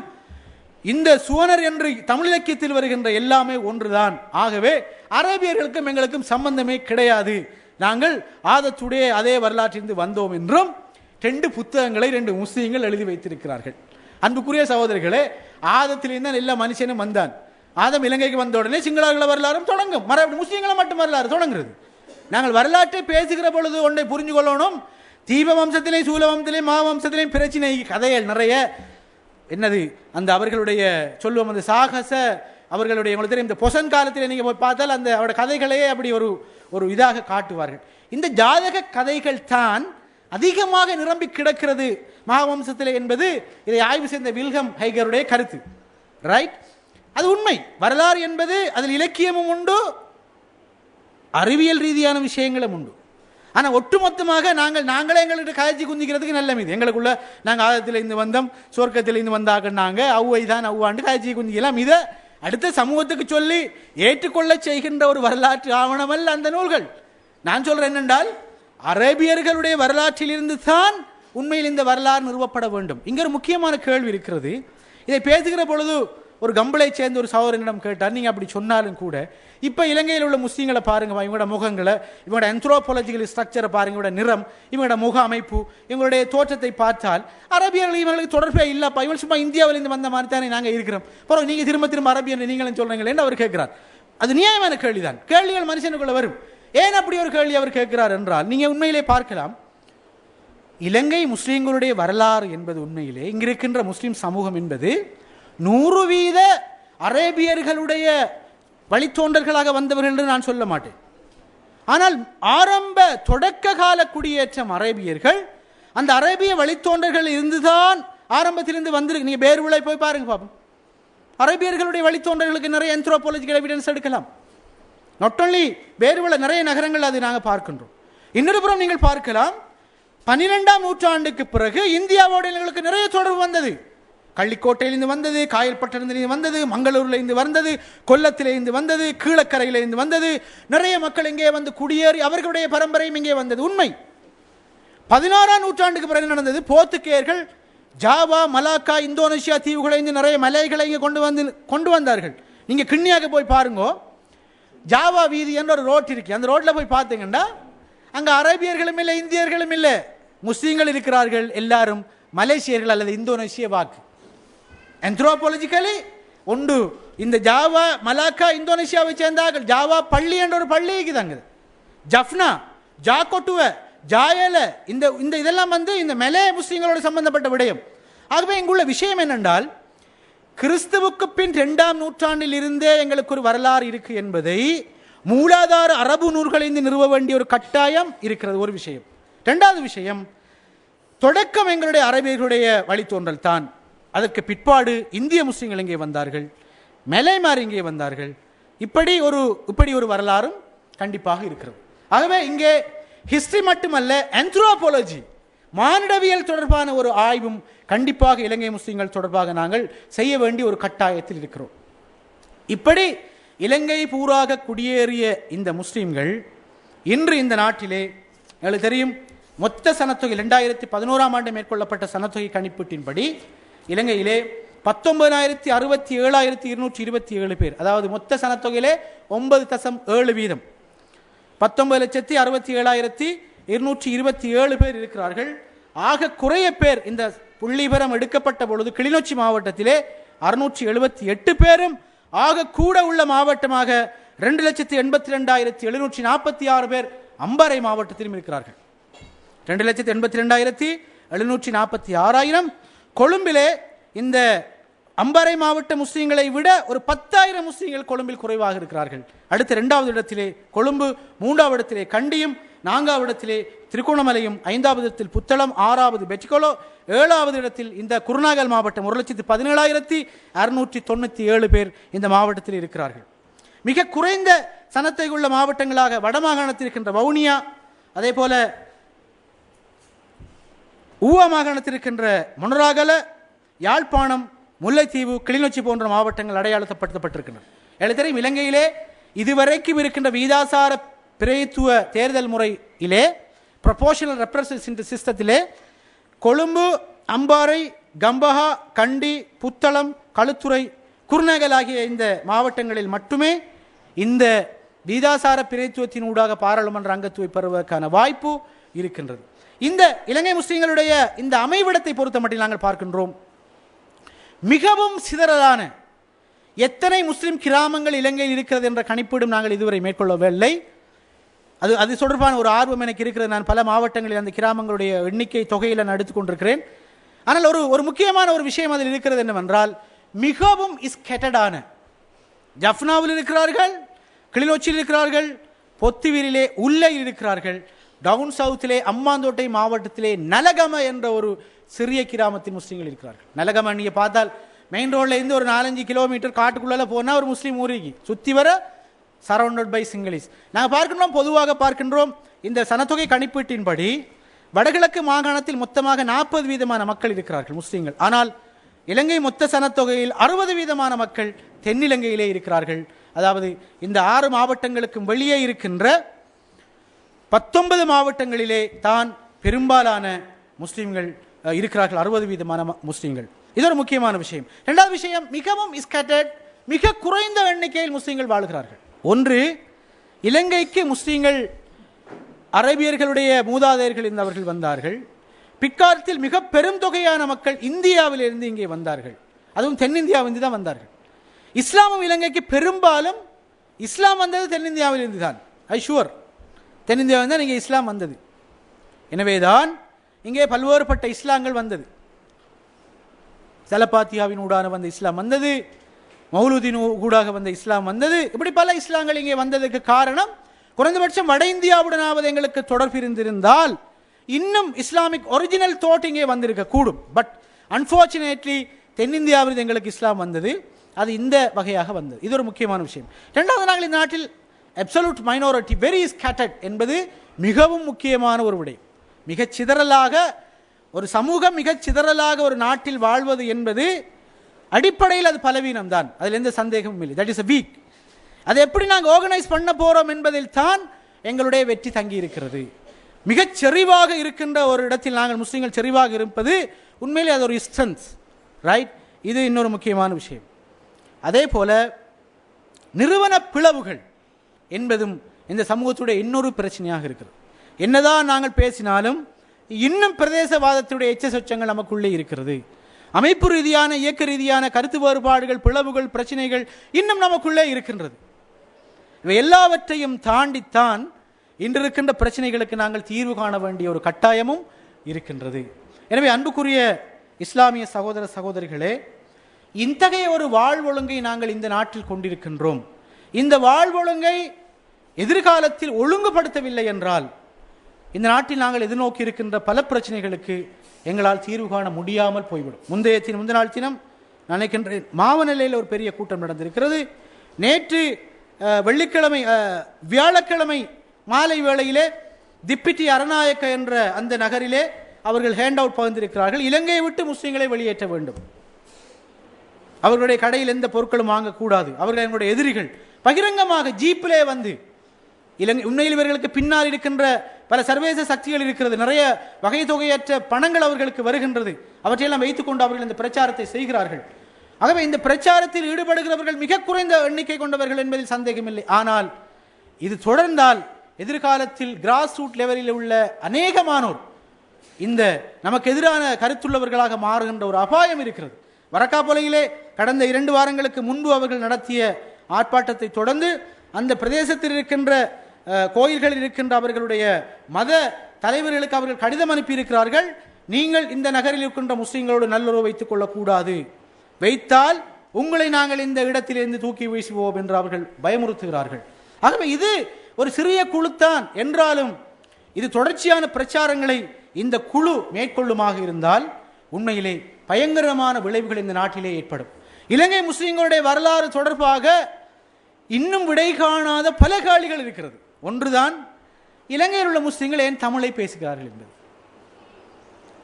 இந்த சுவனர் என்று தமிழ் இலக்கியத்தில் வருகின்ற எல்லாமே ஒன்றுதான். ஆகவே அரேபியர்களுக்கும் எங்களுக்கும் சம்பந்தமே கிடையாது. நாங்கள் ஆதத்துடைய அதே வரலாற்றிலிருந்து வந்தோம் என்றும் 2 புத்தகங்களை 2 முஸ்லீம்கள் எழுதி வைத்திருக்கிறார்கள். அன்புக்குரிய சகோதரர்களே, ஆதத்திலிருந்து எல்லா மனுஷனும் வந்தான். ஆதம் இலங்கைக்கு வந்த உடனே சிங்கள வரலாறும் தொடங்கும். முஸ்லீம்களை மட்டும் வரலாறு தொடங்குறது. நாங்கள் வரலாற்றை பேசுகிற பொழுது ஒன்றை புரிஞ்சு கொள்ளணும். தீப வம்சத்திலேயும் சூல வம்சத்திலேயும் மா வம்சத்திலேயும் பிரச்சனை கதைகள் நிறைய. என்னது அந்த அவர்களுடைய சொல்லுவோம் அந்த சாகச அவர்களுடைய உங்களுக்கு தெரியும் இந்த பொசன் காலத்தில் நீங்கள் போய் பார்த்தால் அந்த அவருடைய கதைகளையே அப்படி ஒரு இதாக காட்டுவார்கள். இந்த ஜாதக கதைகள் தான் அதிகமாக நிரம்பி கிடக்கிறது மகாவம்சத்தில் என்பது இதை ஆய்வு செய்த வில்ஹம் ஹைகருடைய கருத்து. ரைட், அது உண்மை. வரலாறு என்பது அதில் இலக்கியமும் உண்டு, அறிவியல் ரீதியான விஷயங்களும் உண்டு. ஆனால் ஒட்டுமொத்தமாக நாங்களே எங்கள்கிட்ட காய்ச்சி குந்திக்கிறதுக்கு நல்ல மீது எங்களுக்குள்ள நாங்கள் ஆதத்தில் இருந்து வந்தோம் சொர்க்கத்தில் இருந்து வந்தாங்க நாங்கள் அவ்வை தான் அவ்வாண்டு காய்ச்சி குந்திக்கலாம். இதை அடுத்த சமூகத்துக்கு சொல்லி ஏற்றுக்கொள்ள செய்கின்ற ஒரு வரலாற்று ஆவணமல்ல அந்த நூல்கள். நான் சொல்றேன் என்னென்றால் அரேபியர்களுடைய வரலாற்றில் இருந்து தான் உண்மையில் இந்த வரலாறு நிறுவப்பட வேண்டும். இங்க ஒரு முக்கியமான கேள்வி இருக்கிறது. இதை பேசுகிற பொழுது ஒரு கம்பளை சேர்ந்த ஒரு சகோதரனிடம் கேட்டார், நீங்க அப்படி சொன்னாலும் கூட இப்ப இலங்கையில் உள்ள முஸ்லீம்களை பாருங்க, இவங்களோட முகங்களை, இவங்களோட ஆந்த்ரோபாலஜிக்கல் ஸ்ட்ரக்சரை பாருங்க, இவங்களோட நிறம், இவங்களோட முக அமைப்பு, இவங்களுடைய தோற்றத்தை பார்த்தால் அரபியர்கள் இவங்களுக்கு தொடர்பே இல்லப்பா, இவங்க சும்மா இந்தியாவிலிருந்து வந்த மாதிரி தானே நாங்கள் இருக்கிறோம், பிறகு நீங்க திரும்ப திரும்ப அரபியன் நீங்களும் சொல்றீங்களேன்னு அவர் கேட்கிறார். அது நியாயமான கேள்விதான். கேள்விகள் மனுஷனுக்குள்ள வரும். ஏன் அப்படி ஒரு கேள்வி அவர் கேட்கிறார் என்றால், நீங்க உண்மையிலே பார்க்கலாம், இலங்கை முஸ்லீம்களுடைய வரலாறு என்பது உண்மையிலே இங்கிருக்கின்ற முஸ்லீம் சமூகம் என்பது 100% அரேபியர்களுடைய வழித்தோன்றல்களாக வந்தவர்கள் என்று நான் சொல்ல மாட்டேன். ஆனால் ஆரம்ப தொடக்க கால குடியேற்றம் அரேபியர்கள், அந்த அரேபிய வழித்தோன்றல்கள் இருந்துதான் ஆரம்பத்திலிருந்து வந்திருக்கு. நீங்க பேர்விளை போய் பாருங்க பாப்போம். அரேபியர்களுடைய வழித்தோன்றல்களுக்கு நிறைய ஆந்த்ரோபாலஜிக்கல் எவிடன்ஸ் எடுக்கலாம். நாட் ஒன்லி பேர்விளை, நிறைய நகரங்கள் அது நாங்கள் பார்க்கின்றோம். இன்னொரு புறம் நீங்கள் பார்க்கலாம், 12ஆம் நூற்றாண்டுக்கு பிறகு இந்தியாவோடு எங்களுக்கு நிறைய தொடர்பு வந்தது. கள்ளிக்கோட்டையிலிருந்து வந்தது, காயல்பட்டிலிருந்து வந்தது, மங்களூரிலிருந்து வந்தது, கொல்லத்திலிருந்து வந்தது, கீழக்கரையிலிருந்து வந்தது. நிறைய மக்கள் இங்கே வந்து குடியேறி அவர்களுடைய பரம்பரையும் இங்கே வந்தது உண்மை. 16ஆம் நூற்றாண்டுக்கு பிறகு நடந்தது, போர்த்துகேயர்கள் ஜாவா, மலாக்கா, இந்தோனேஷியா தீவுகளை நிறைய மலைகளை இங்கே கொண்டு வந்தார்கள். நீங்க கிண்ணியாக போய் பாருங்க, ஜாவா வீதி என்ற ஒரு ரோட் இருக்கு. அந்த ரோட்ல போய் பார்த்தீங்கன்னா அங்க அரேபியர்களும் இல்லை, இந்தியர்களும் இல்லை, முஸ்லீம்கள் இருக்கிறார்கள். எல்லாரும் மலேசியர்கள் அல்லது இந்தோனேஷிய வாக்கு. ஆந்த்ரோபாலஜிக்கலி ஒன்று இந்த ஜாவா, மலாக்கா, இந்தோனேஷியாவை சேர்ந்தார்கள். ஜாவா பள்ளி என்ற ஒரு பள்ளி இருக்குதாங்க. ஜஃப்னா, ஜாகொட்டுவ, ஜாயல, இந்த இதெல்லாம் வந்து இந்த மலே முஸ்லீம்களோடு சம்பந்தப்பட்ட விடயம். ஆகவே இங்குள்ள விஷயம் என்னென்றால், கிறிஸ்துவுக்கு பின் 2ஆம் நூற்றாண்டில் இருந்தே எங்களுக்கு ஒரு வரலாறு இருக்கு என்பதை மூலாதார அரபு நூல்களிலிருந்து நிறுவ வேண்டிய ஒரு கட்டாயம் இருக்கிறது. ஒரு விஷயம். இரண்டாவது விஷயம், தொடக்கம் எங்களுடைய அரபியர்களுடைய வழித்தோன்றல் தான். அதற்கு பிற்பாடு இந்திய முஸ்லிம்கள் இங்கே வந்தார்கள், மலைமார் இங்கே வந்தார்கள். இப்படி ஒரு வரலாறும் கண்டிப்பாக இருக்கிறது. ஆகவே இங்கே ஹிஸ்டரி மட்டுமல்ல, ஆந்த்ரோபாலஜி, மானிடவியல் தொடர்பான ஒரு ஆய்வும் கண்டிப்பாக இலங்கை முஸ்லிம்கள் தொடர்பாக நாங்கள் செய்ய வேண்டிய ஒரு கட்டாயத்தில் இருக்கிறோம். இப்படி இலங்கை பூராக குடியேறிய இந்த முஸ்லிம்கள் இன்று இந்த நாட்டிலே எங்களுக்கு தெரியும், மொத்த சனத்தொகை 2011ஆம் ஆண்டு மேற்கொள்ளப்பட்ட சனத்தொகை கணிப்பீட்டின்படி இலங்கையிலே 19,67,227 பேர், அதாவது மொத்த சனத்தொகையிலே 9.7%, 19,67,227 பேர் இருக்கிறார்கள். ஆக குறைய பேர் இந்த புள்ளிபரம் எடுக்கப்பட்ட பொழுது கிளிநொச்சி மாவட்டத்திலே 678 பேரும், ஆக கூட உள்ள மாவட்டமாக 2,82,746 பேர் அம்பாறை மாவட்டத்திலும் இருக்கிறார்கள். 2,82,746. கொழும்பிலே இந்த அம்பாறை மாவட்ட முஸ்லீம்களை விட ஒரு 10,000 முஸ்லீம்கள் கொழும்பில் குறைவாக இருக்கிறார்கள். அடுத்த 2வது இடத்திலே கொழும்பு, 3வது இடத்திலே கண்டியும், 4வது இடத்திலே திருகோணமலையும், 5வது இடத்தில் புத்தளம், 6வது பெட்டிகொலோ, 7வது இடத்தில் இந்த குருநாகல் மாவட்டம் 1,17,697 பேர் இந்த மாவட்டத்தில் இருக்கிறார்கள். மிக குறைந்த சனத்தை உள்ள மாவட்டங்களாக வடமாகாணத்தில் இருக்கின்ற வவுனியா, அதே போல ஊவா மாகாணத்தில் இருக்கின்ற மொனராகல, யாழ்ப்பாணம், முல்லைத்தீவு, கிளிநொச்சி போன்ற மாவட்டங்கள் அடையாளப்படுத்தப்பட்டிருக்கின்றன. எனக்கு தெரியும், இலங்கையிலே இதுவரைக்கும் இருக்கின்ற வீதாசார பிரதித்துவ தேர்தல் முறையிலே, ப்ரொபோர்ஷனல் ரெப்ரசன்டேட்டிவ் சிஸ்டத்திலே கொழும்பு, அம்பாறை, கம்பஹா, கண்டி, புத்தளம், களுத்துறை, குருநகல் ஆகிய இந்த மாவட்டங்களில் மட்டுமே இந்த வீதாசார பிரதித்துவத்தின் ஊடாக பாராளுமன்ற அங்கத்துவை பெறுவதற்கான வாய்ப்பு இருக்கின்றது. இந்த இலங்கை முஸ்லீம்களுடைய இந்த அமைவிடத்தை பொறுத்த மட்டும் நாங்கள் பார்க்கின்றோம், மிகவும் சிதறலான எத்தனை முஸ்லிம் கிராமங்கள் இலங்கையில் இருக்கிறது என்ற கணிப்பீடும் நாங்கள் இதுவரை மேற்கொள்ளவில்லை. அது தொடர்பான ஒரு ஆர்வம் எனக்கு இருக்கிறது. நான் பல மாவட்டங்களில் அந்த கிராமங்களுடைய எண்ணிக்கை தொகையில் நான் எடுத்துக்கொண்டிருக்கிறேன். ஆனால் ஒரு முக்கியமான ஒரு விஷயம் அதில் இருக்கிறது என்னவென்றால், மிகவும் ஸ்கேட்டர்டான ஜஃப்னாவில் இருக்கிறார்கள், கிளிநொச்சியில் இருக்கிறார்கள், பொத்துவீரிலே உள்ளையில் இருக்கிறார்கள், டவுன் சவுத்திலே அம்மாந்தோட்டை மாவட்டத்திலே நலகம என்ற ஒரு சிறிய கிராமத்தின் முஸ்லீம்கள் இருக்கிறார்கள். நலகம நீங்கள் பார்த்தால் மெயின் ரோட்ல இருந்து ஒரு 4-5 கிலோமீட்டர் காட்டுக்குள்ள போனால் ஒரு முஸ்லீம் ஊருக்கு சுற்றி வர சரௌண்டட் பை சிங்களீஸ். நாங்கள் பார்க்கின்றோம், பொதுவாக பார்க்கின்றோம், இந்த சனத்தொகை கணிப்பீட்டின்படி வடகிழக்கு மாகாணத்தில் மொத்தமாக 40% மக்கள் இருக்கிறார்கள் முஸ்லீம்கள். ஆனால் இலங்கை மொத்த சனத்தொகையில் 60% மக்கள் தென்னிலங்கையிலே இருக்கிறார்கள். அதாவது இந்த 6 மாவட்டங்களுக்கும் வெளியே இருக்கின்ற 19 மாவட்டங்களிலே தான் பெரும்பாலான முஸ்லீம்கள் இருக்கிறார்கள், 60% முஸ்லீம்கள். இது ஒரு முக்கியமான விஷயம். இரண்டாவது விஷயம், மிகவும் ஸ்கேட்டர்ட், மிக குறைந்த எண்ணிக்கையில் முஸ்லீம்கள் வாழ்கிறார்கள். ஒன்று, இலங்கைக்கு முஸ்லீம்கள் அரேபியர்களுடைய மூதாதையர்கள் இருந்தவர்கள் வந்தார்கள். பிற்காலத்தில் மிக பெரும் தொகையான மக்கள் இந்தியாவிலிருந்து இங்கே வந்தார்கள், அதுவும் தென்னிந்தியாவிலிருந்து தான் வந்தார்கள். இஸ்லாமும் இலங்கைக்கு பெரும்பாலும் இஸ்லாம் வந்தது தென்னிந்தியாவிலிருந்து தான், ஐஷுவர் தென்னிந்தியாவில் தான் இங்கே இஸ்லாம் வந்தது. எனவேதான் இங்கே பல்வேறுபட்ட இஸ்லாங்கள் வந்தது. தலபாத்தியாவின் ஊடாக வந்த இஸ்லாம் வந்தது, மௌலூதின் ஊடாக வந்த இஸ்லாம் வந்தது. இப்படி பல இஸ்லாங்கள் இங்கே வந்ததுக்கு காரணம், குறைந்தபட்சம் வட இந்தியாவுடனாவது எங்களுக்கு தொடர்பு இருந்திருந்தால் இன்னும் இஸ்லாமிக் ஒரிஜினல் தோட் இங்கே வந்திருக்க கூடும். பட் அன்பார்ச்சுனேட்லி தென்னிந்தியாவில் எங்களுக்கு இஸ்லாம் வந்தது, அது இந்த வகையாக வந்தது. இது ஒரு முக்கியமான விஷயம். இரண்டாவது, நாங்கள் இந்த நாட்டில் அப்சல்யூட் மைனாரிட்டி, வெரி ஸ்கேட்டர்ட் என்பது மிகவும் முக்கியமான ஒரு விடயம். மிகச் சிதறலாக ஒரு சமூகம், மிகச் சிதறலாக ஒரு நாட்டில் வாழ்வது என்பது அடிப்படையில் அது பலவீனம் தான், அதில் எந்த சந்தேகமும் இல்லை. That is a week. அதை எப்படி நாங்கள் ஆர்கனைஸ் பண்ண போறோம் என்பதில் தான் எங்களுடைய வெற்றி தங்கி இருக்கிறது. மிகச் செறிவாக இருக்கின்ற ஒரு இடத்தில் நாங்கள் முஸ்லீம்கள் செறிவாக இருப்பது உண்மையிலே அது ஒரு ஸ்ட்ரென்த், ரைட்? இது இன்னொரு முக்கியமான விஷயம். அதே போல நிறுவன பிளவுகள் என்பதும் இந்த சமூகத்துடைய இன்னொரு பிரச்சனையாக இருக்கிறது. என்னதான் நாங்கள் பேசினாலும் இன்னும் பிரதேசவாதத்துடைய எச்ச சொச்சங்கள் நமக்குள்ளே இருக்கிறது. அமைப்பு ரீதியான, இயக்க ரீதியான கருத்து வேறுபாடுகள், பிளவுகள், பிரச்சனைகள் இன்னும் நமக்குள்ளே இருக்கின்றது. இவை எல்லாவற்றையும் தாண்டித்தான் இன்று இருக்கின்ற பிரச்சனைகளுக்கு நாங்கள் தீர்வு காண வேண்டிய ஒரு கட்டாயமும் இருக்கின்றது. எனவே அன்புக்குரிய இஸ்லாமிய சகோதர சகோதரிகளே, இத்தகைய ஒரு வாழ்வொழுங்கை நாங்கள் இந்த நாட்டில் கொண்டிருக்கின்றோம். இந்த வாழ்வொழுங்கை எதிர்காலத்தில் ஒழுங்குபடுத்தவில்லை என்றால் இந்த நாட்டில் நாங்கள் எதிர்நோக்கி இருக்கின்ற பல பிரச்சனைகளுக்கு எங்களால் தீர்வு காண முடியாமல் போய்விடும். முந்தின நாள் தினம் நினைக்கின்றேன், மாவநிலையில் ஒரு பெரிய கூட்டம் நடந்திருக்கிறது. நேற்று வெள்ளிக்கிழமை வியாழக்கிழமை மாலை வேளையிலே திப்பிட்டி அரநாயக்க என்ற அந்த நகரிலே அவர்கள் ஹேண்ட் அவுட் பகிர்ந்திருக்கிறார்கள். இலங்கையை விட்டு முஸ்லீம்களை வெளியேற்ற வேண்டும், அவர்களுடைய கடையில் எந்த பொருட்களும் வாங்கக்கூடாது, அவர்கள் எங்களுடைய எதிரிகள். பகிரங்கமாக ஜீப்பிலே வந்து இலங்கை, உண்மையில் இவர்களுக்கு பின்னால் இருக்கின்ற பல சர்வதேச சக்திகள் இருக்கிறது, நிறைய வகை தொகையற்ற பணங்கள் அவர்களுக்கு வருகின்றது. அவற்றையெல்லாம் வைத்துக்கொண்டு அவர்கள் இந்த பிரச்சாரத்தை செய்கிறார்கள். ஆகவே இந்த பிரச்சாரத்தில் ஈடுபடுகிறவர்கள் மிக குறைந்த எண்ணிக்கை கொண்டவர்கள் என்பதில் சந்தேகமில்லை. ஆனால் இது தொடர்ந்தால் எதிர்காலத்தில் கிராஸ் ரூட் லெவலில் உள்ள அநேகமானோர் இந்த நமக்கு எதிரான கருத்துள்ளவர்களாக மாறுகின்ற ஒரு அபாயம் இருக்கிறது. வரக்காப்பொலையிலே கடந்த 2 வாரங்களுக்கு முன்பு அவர்கள் நடத்திய ஆர்ப்பாட்டத்தை தொடர்ந்து அந்த பிரதேசத்தில் இருக்கின்ற கோயில்களில் இருக்கின்ற அவர்களுடைய மத தலைவர்களுக்கு அவர்கள் கடிதம் அனுப்பியிருக்கிறார்கள். நீங்கள் இந்த நகரில் இருக்கின்ற முஸ்லீம்களோடு நல்லுறவு வைத்துக் கொள்ளக்கூடாது, வைத்தால் உங்களை நாங்கள் இந்த இடத்திலிருந்து தூக்கி வீசுவோம் என்று அவர்கள் பயமுறுத்துகிறார்கள். ஆகவே இது ஒரு சிறிய குழுத்தான் என்றாலும் இது தொடர்ச்சியான பிரச்சாரங்களை இந்த குழு மேற்கொள்ளுமாக இருந்தால் உண்மையிலே பயங்கரமான விளைவுகள் இந்த நாட்டிலே ஏற்படும். இலங்கை முஸ்லீம்களுடைய வரலாறு தொடர்பாக இன்னும் விடை காணாத பல கேள்விகள் இருக்கிறது. ஒன்றுதான், இலங்கையில் உள்ள முஸ்லீம்கள் ஏன் தமிழை பேசுகிறார்கள் என்பது.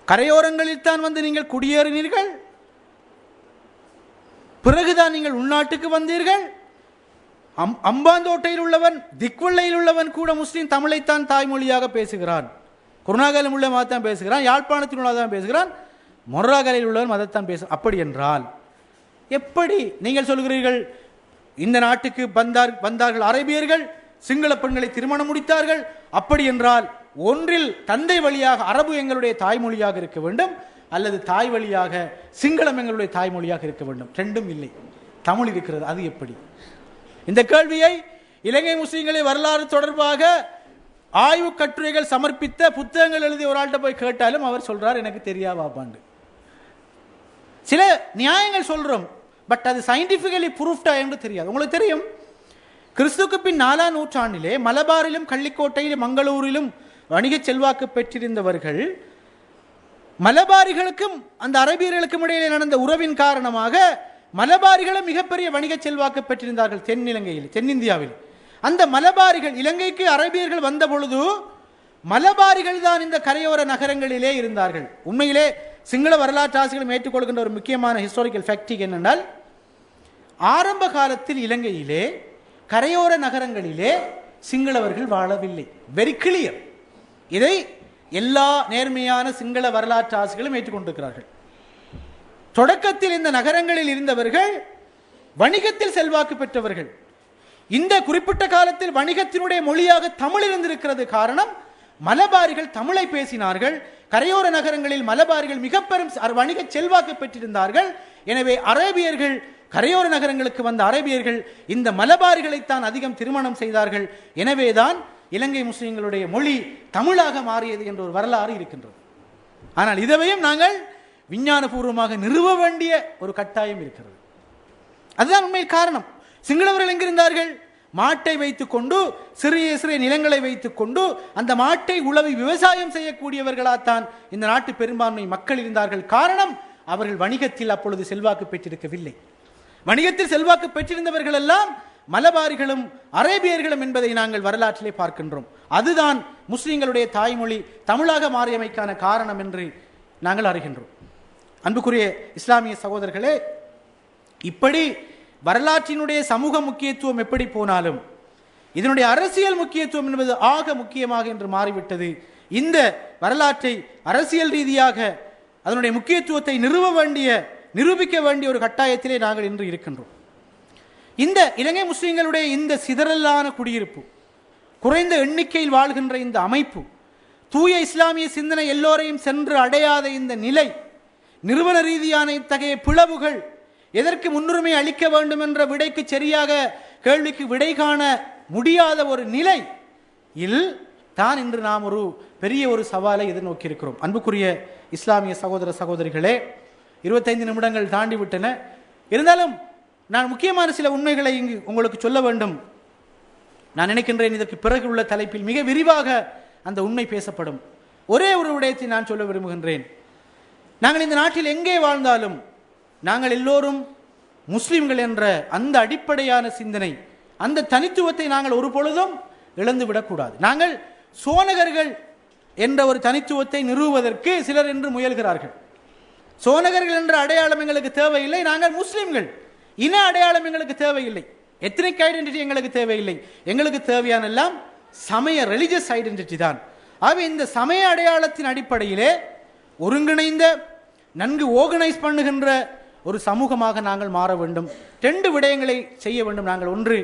கரையோரங்களில் தான் வந்து நீங்கள் குடியேறினீர்கள், பிறகுதான் நீங்கள் உள்நாட்டுக்கு வந்தீர்கள். அம்பாந்தோட்டையில் உள்ளவன், திக்வெள்ளையில் உள்ளவன் கூட முஸ்லீம் தமிழைத்தான் தாய்மொழியாக பேசுகிறான். குருநாகலில் உள்ள மதத்தான் பேசுகிறான், யாழ்ப்பாணத்தில் உள்ளதான் பேசுகிறான், மொர்ராகலில் உள்ளவன் மதத்தான் பேச. அப்படி என்றால் எப்படி நீங்கள் சொல்கிறீர்கள் இந்த நாட்டுக்கு வந்தார்கள் அரேபியர்கள், சிங்கள பெண்களை திருமணம் முடித்தார்கள்? அப்படி என்றால் ஒன்றில் தந்தை வழியாக அரபு எங்களுடைய தாய்மொழியாக இருக்க வேண்டும், அல்லது தாய் வழியாக சிங்களம் எங்களுடைய தாய்மொழியாக இருக்க வேண்டும். ரெண்டும் இல்லை, தமிழ் இருக்கிறது. அது எப்படி? இந்த கேள்வியை இலங்கை முஸ்லீம்களை வரலாறு தொடர்பாக ஆய்வு கட்டுரைகள் சமர்ப்பித்த புத்தகங்கள் எழுதி ஒரு ஆள்கிட்ட போய் கேட்டாலும் அவர் சொல்றார் எனக்கு தெரியாவாப்பாண்டு. சில நியாயங்கள் சொல்றோம், பட் அது சயின்டிபிகலி ப்ரூஃப்டா என்று தெரியாது. உங்களுக்கு தெரியும், கிறிஸ்துக்கு பின் 4ஆம் நூற்றாண்டிலே மலபாரிலும் கள்ளிக்கோட்டையிலும் மங்களூரிலும் வணிக செல்வாக்கு பெற்றிருந்தவர்கள் மலபாரிகளுக்கும் அந்த அரபியர்களுக்கும் இடையிலே நடந்த உறவின் காரணமாக மலபாரிகளும் மிகப்பெரிய வணிக செல்வாக்கு பெற்றிருந்தார்கள் தென்னிலங்கையில், தென்னிந்தியாவில். அந்த மலபாரிகள் இலங்கைக்கு அரபியர்கள் வந்த பொழுது மலபாரிகள் தான் இந்த கரையோர நகரங்களிலே இருந்தார்கள். உண்மையிலே சிங்கள வரலாற்று ஆசிரியர்களும் ஏற்றுக்கொள்கின்ற ஒரு முக்கியமான ஹிஸ்டாரிக்கல் ஃபேக்டிக் என்னென்றால், ஆரம்ப காலத்தில் இலங்கையிலே கரையோர நகரங்களிலே சிங்களவர்கள் வாழவில்லை. Very clear. இதை எல்லா நேர்மையான சிங்கள வரலாற்று ஆசிரியர்களும் ஏற்றுக்கொண்டிருக்கிறார்கள். தொடக்கத்தில் இந்த நகரங்களில் இருந்தவர்கள் வணிகத்தில் செல்வாக்கு பெற்றவர்கள். இந்த குறிப்பிட்ட காலத்தில் வணிகத்தினுடைய மொழியாக தமிழ் இருந்திருக்கிறது. காரணம், மலபாரிகள் தமிழை பேசினார்கள். கரையோர நகரங்களில் மலபாரிகள் மிக பெரும் வணிக செல்வாக்கு பெற்றிருந்தார்கள். எனவே அரேபியர்கள், கரையோர நகரங்களுக்கு வந்த அரேபியர்கள் இந்த மலபாரிகளைத்தான் அதிகம் திருமணம் செய்தார்கள். எனவேதான் இலங்கை முஸ்லிம்களுடைய மொழி தமிழாக மாறியது என்ற ஒரு வரலாறு இருக்கின்றது. ஆனால் இதையும் நாங்கள் விஞ்ஞானபூர்வமாக நிறுவ வேண்டிய ஒரு கட்டாயம் இருக்கிறது. அதுதான் உண்மை காரணம். சிங்களவர்கள் எங்கிருந்தார்கள்? மாட்டை வைத்துக் கொண்டு, சிறிய சிறிய நிலங்களை வைத்துக் கொண்டு அந்த மாட்டை உழவி விவசாயம் செய்யக்கூடியவர்களாத்தான் இந்த நாட்டு பெரும்பான்மை மக்கள் இருந்தார்கள். காரணம், அவர்கள் வணிகத்தில் அப்பொழுது செல்வாக்கு பெற்றிருக்கவில்லை. வணிகத்தில் செல்வாக்கு பெற்றிருந்தவர்கள் எல்லாம் மலபாரிகளும் அரேபியர்களும் என்பதை நாங்கள் வரலாற்றிலே பார்க்கின்றோம். அதுதான் முஸ்லிம்களுடைய தாய்மொழி தமிழாக மாறியமைக்கான காரணம் என்று நாங்கள் அறிகின்றோம். அன்புக்குரிய இஸ்லாமிய சகோதரர்களே, இப்படி வரலாற்றினுடைய சமூக முக்கியத்துவம் எப்படி போனாலும் இதனுடைய அரசியல் முக்கியத்துவம் என்பது ஆக முக்கியமாக என்று மாறிவிட்டது. இந்த வரலாற்றை அரசியல் ரீதியாக அதனுடைய முக்கியத்துவத்தை நிரூபிக்க வேண்டிய ஒரு கட்டாயத்திலே நாங்கள் இன்று இருக்கின்றோம். இந்த இலங்கை முஸ்லிம்களுடைய இந்த சிதறலான குடியிருப்பு, குறைந்த எண்ணிக்கையில் வாழ்கின்ற இந்த அமைப்பு, தூய இஸ்லாமிய சிந்தனை எல்லோரையும் சென்று அடையாத இந்த நிலை, நிறுவன ரீதியான இத்தகைய பிளவுகள், எதற்கு முன்னுரிமை அளிக்க வேண்டும் என்ற விடைக்கு சரியாக கேள்விக்கு விடை காண முடியாத ஒரு நிலை தான் இன்று நாம் ஒரு பெரிய ஒரு சவாலை எதிர்நோக்கி இருக்கிறோம். அன்புக்குரிய இஸ்லாமிய சகோதர சகோதரிகளே, 25 நிமிடங்கள் தாண்டிவிட்டன. இருந்தாலும் நான் முக்கியமான சில உண்மைகளை இங்கு உங்களுக்கு சொல்ல வேண்டும். நான் நினைக்கின்றேன் இதற்கு பிறகு உள்ள தலைப்பில் மிக விரிவாக அந்த உண்மை பேசப்படும். ஒரே ஒரு விடயத்தை நான் சொல்ல விரும்புகின்றேன். நாங்கள் இந்த நாட்டில் எங்கே வாழ்ந்தாலும் நாங்கள் எல்லோரும் முஸ்லிம்கள் என்ற அந்த அடிப்படையான சிந்தனை, அந்த தனித்துவத்தை நாங்கள் ஒரு பொழுதும் இழந்து விடக்கூடாது. நாங்கள் சோனகர்கள் என்ற ஒரு தனித்துவத்தை நிறுவுவதற்கு சிலர் என்று முயல்கிறார்கள். சோனகர்கள் என்ற அடையாளம் எங்களுக்கு தேவையில்லை. நாங்கள் முஸ்லிம்கள், இன அடையாளம் எங்களுக்கு தேவையில்லை. எத்னிக் ஐடென்டிட்டி எங்களுக்கு தேவையில்லை. எங்களுக்கு தேவையான எல்லாம் சமய ரிலிஜியஸ் ஐடென்டிட்டி தான். ஆகவே இந்த சமய அடையாளத்தின் அடிப்படையிலே ஒருங்கிணைந்த, நன்கு ஆர்கனைஸ் பண்ணுகின்ற ஒரு சமூகமாக நாங்கள் மாற வேண்டும். 2 விடயங்களை செய்ய வேண்டும் நாங்கள். ஒன்று,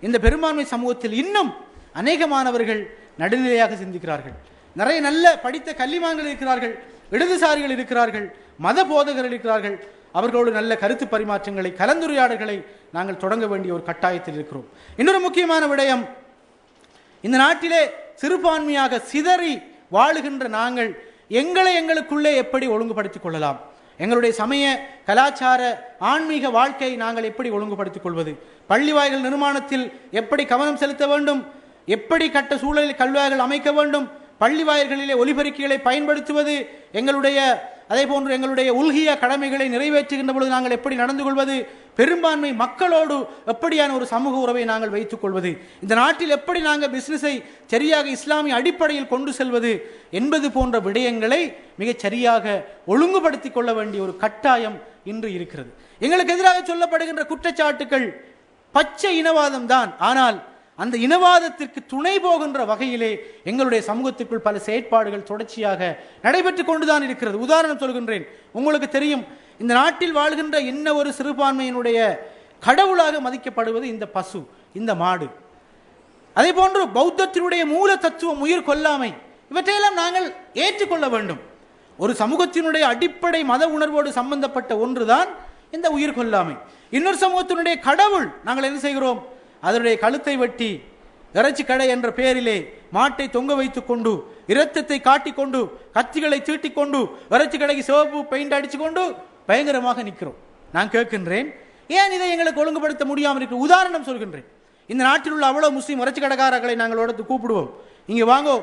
இந்த பெரும்பான்மை சமூகத்தில் இன்னும் அநேகமானவர்கள் நடுநிலையாக சிந்திக்கிறார்கள். நிறைய நல்ல படித்த கல்விமான்கள் இருக்கிறார்கள், இடதுசாரிகள் இருக்கிறார்கள், மத போதகர்கள் இருக்கிறார்கள். அவர்களோடு நல்ல கருத்து பரிமாற்றங்களை, கலந்துரையாடல்களை நாங்கள் தொடங்க வேண்டிய ஒரு கட்டாயத்தில் இருக்கிறோம். இன்னொரு முக்கியமான விடயம், இந்த நாட்டிலே சிறுபான்மையாக சிதறி வாழுகின்ற நாங்கள் எங்களுக்குள்ளே எப்படி ஒழுங்குபடுத்திக் கொள்ளலாம்? எங்களுடைய சமய, கலாச்சார, ஆன்மீக வாழ்க்கையை நாங்கள் எப்படி ஒழுங்குபடுத்திக் கொள்வது? பள்ளி வாய்கள் நிர்மாணத்தில் எப்படி கவனம் செலுத்த வேண்டும்? எப்படி கட்ட சூழலில் கல்வாய்கள் அமைக்க வேண்டும்? பள்ளி வாயில்களிலே ஒலிபெருக்கிகளை பயன்படுத்துவது, அதே போன்று எங்களுடைய உல்கிய கடமைகளை நிறைவேற்றுகின்ற பொழுது நாங்கள் எப்படி நடந்து கொள்வது? பெரும்பான்மை மக்களோடு எப்படியான ஒரு சமூக உறவை நாங்கள் வைத்துக் கொள்வது? இந்த நாட்டில் எப்படி நாங்கள் பிசினஸை சரியாக இஸ்லாமிய அடிப்படையில் கொண்டு செல்வது என்பது போன்ற விடயங்களை மிகச் சரியாக ஒழுங்குபடுத்திக் கொள்ள வேண்டிய ஒரு கட்டாயம் இன்று இருக்கிறது. எங்களுக்கு எதிராக சொல்லப்படுகின்ற குற்றச்சாட்டுகள் பச்சை இனவாதம் தான். ஆனால் அந்த இனவாதத்திற்கு துணை போகின்ற வகையிலே எங்களுடைய சமூகத்திற்குள் பல செயற்பாடுகள் தொடர்ச்சியாக நடைபெற்றுக் கொண்டுதான் இருக்கிறது. உதாரணம் சொல்கின்றேன். உங்களுக்கு தெரியும், இந்த நாட்டில் வாழ்கின்ற என்ன ஒரு சிறுபான்மையினுடைய கடவுளாக மதிக்கப்படுவது இந்த பசு, இந்த மாடு. அதே போன்று பௌத்தத்தினுடைய மூல தத்துவம் உயிர் கொல்லாமை. இவற்றையெல்லாம் நாங்கள் ஏற்றுக்கொள்ள வேண்டும். ஒரு சமூகத்தினுடைய அடிப்படை மத உணர்வோடு சம்பந்தப்பட்ட ஒன்றுதான் இந்த உயிர் கொல்லாமை. இன்னொரு சமூகத்தினுடைய கடவுள் நாங்கள் என்ன செய்கிறோம்? அதனுடைய கழுத்தை வெட்டி இறைச்சி கடை என்ற பெயரிலே மாட்டை தொங்க வைத்துக் கொண்டு, இரத்தத்தை காட்டிக்கொண்டு, கத்திகளை தீட்டிக் கொண்டு, இறைச்சி கடைக்கு சிவப்பு பெயிண்ட் அடிச்சு கொண்டு பயங்கரமாக நிற்கிறோம். நான் கேட்கின்றேன், ஏன் இதை எங்களுக்கு ஒழுங்குபடுத்த முடியாமல் இருக்கிற? உதாரணம் சொல்கின்றேன். இந்த நாட்டில் உள்ள அவ்வளவு முஸ்லீம் இறைச்சி கடைக்காரர்களை நாங்கள் உடத்து கூப்பிடுவோம். இங்கே வாங்கோ,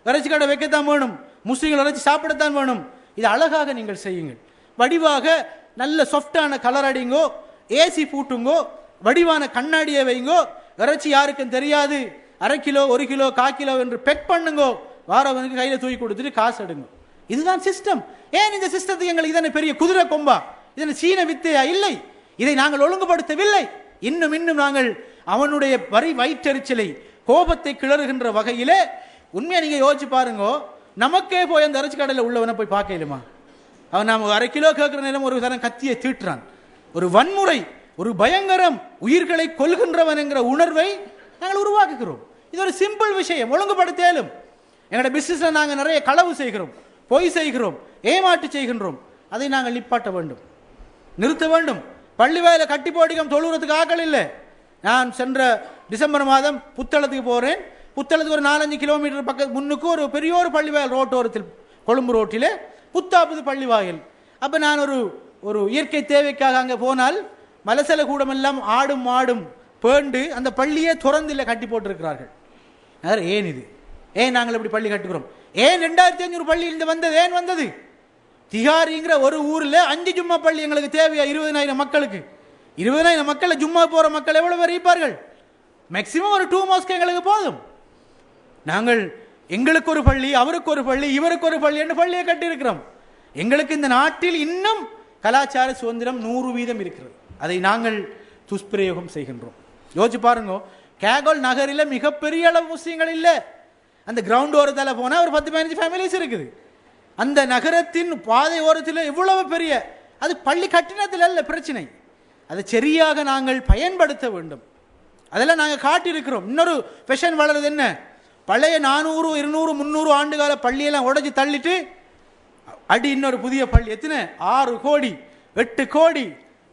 இறைச்சி கடை வைக்கத்தான் வேணும், முஸ்லீம்கள் இறைச்சி சாப்பிடத்தான் வேணும். இது அழகாக நீங்கள் செய்யுங்கள். வடிவாக நல்ல சாஃப்டான கலர் அடிங்கோ, ஏசி பூட்டுங்கோ, வடிவான கண்ணாடியை வைங்கோ. இறைச்சி யாருக்கும் தெரியாது, அரை கிலோ, 1 கிலோ, 1/4 கிலோ என்று பெக் பண்ணுங்கோ. வாரவனுக்கு கையில் தூக்கி கொடுத்துட்டு காசு எடுங்க. இதுதான் சிஸ்டம். ஏன் இந்த சிஸ்டத்துக்கு எங்களுக்கு இதனை பெரிய குதிரை கொம்பா, இதனை சீன வித்தையா? இல்லை, இதை நாங்கள் ஒழுங்குபடுத்தவில்லை. இன்னும் நாங்கள் அவனுடைய வயிற்றெரிச்சலை, கோபத்தை கிளறுகின்ற வகையிலே உண்மையா நீங்க யோசிச்சு பாருங்க. நமக்கே போய் அந்த இறைச்சி கடையில் உள்ளவனை போய் பார்க்கலுமா? அவன் நாம 1/2 கிலோ கேட்கிற நேரம் ஒரு தரம் கத்தியை தீட்டுறான். ஒரு வன்முறை, ஒரு பயங்கரம், உயிர்களை கொல்கின்றவன் என்கிற உணர்வை நாங்கள் உருவாக்குகிறோம். இது ஒரு சிம்பிள் விஷயம், ஒழுங்குபடுத்தலும். எங்களோட பிசினஸ்ல நாங்கள் நிறைய களவு செய்கிறோம், பொய் செய்கிறோம், ஏமாற்று செய்கின்றோம். அதை நாங்கள் நிப்பாட்ட வேண்டும், நிறுத்த வேண்டும். பள்ளி வாயில கட்டி போட்டிக்கும் தொழுகிறதுக்கு ஆக்கள் இல்லை. நான் சென்ற டிசம்பர் மாதம் புத்தளத்துக்கு போறேன். புத்தளத்துக்கு ஒரு 4-5 கிலோமீட்டர் பக்கம் முன்னுக்கு ஒரு பெரிய ஒரு பள்ளி வாயில் ரோட்டோரத்தில், கொழும்பு ரோட்டிலே புத்தாப்புது பள்ளி வாயில். அப்போ நான் ஒரு இயற்கை தேவைக்காக அங்கே போனால் மலசல கூடமெல்லாம் ஆடும் மாடும் பேண்டு அந்த பள்ளியே திறந்தில்லை, கட்டி போட்டிருக்கிறார்கள். ஏன் இது? ஏன் நாங்கள் இப்படி பள்ளி கட்டுகிறோம்? ஏன் 2500 பள்ளி இந்த வந்தது? ஏன் வந்தது? திகாரிங்கிற ஒரு ஊரில் 5 ஜும்மா பள்ளி எங்களுக்கு தேவையா? 20,000 மக்களுக்கு. 20,000 மக்கள் ஜும்மா போகிற மக்கள் எவ்வளவு பேர் இருப்பார்கள்? மேக்சிமம் ஒரு 2 மாஸ்க்கு எங்களுக்கு போதும். நாங்கள் எங்களுக்கு ஒரு பள்ளி, அவருக்கு ஒரு பள்ளி, இவருக்கு ஒரு பள்ளி என்று பள்ளியை கட்டியிருக்கிறோம். எங்களுக்கு இந்த நாட்டில் இன்னும் கலாச்சார சுதந்திரம் 100% இருக்கிறது. அதை நாங்கள் துஷ்பிரயோகம் செய்கின்றோம். யோசிச்சு பாருங்க, கேகோல் நகரில் மிகப்பெரிய அளவு முஸ்லீம்கள் இல்லை. அந்த கிரவுண்ட் ஓரத்தால் போனால் ஒரு 10-15 ஃபேமிலிஸ் இருக்குது. அந்த நகரத்தின் பாதை ஓரத்தில் இவ்வளவு பெரிய, அது பள்ளி கட்டினத்தில் அல்ல பிரச்சனை, அதை சரியாக நாங்கள் பயன்படுத்த வேண்டும். அதெல்லாம் நாங்கள் காட்டியிருக்கிறோம். இன்னொரு ஃபெஷன் வளருது என்ன? பழைய 400, 200, 300 ஆண்டுகால பள்ளியெல்லாம் உடைச்சி தள்ளிட்டு அடி இன்னொரு புதிய பள்ளி. எத்தனை? 6 கோடி 8 கோடி.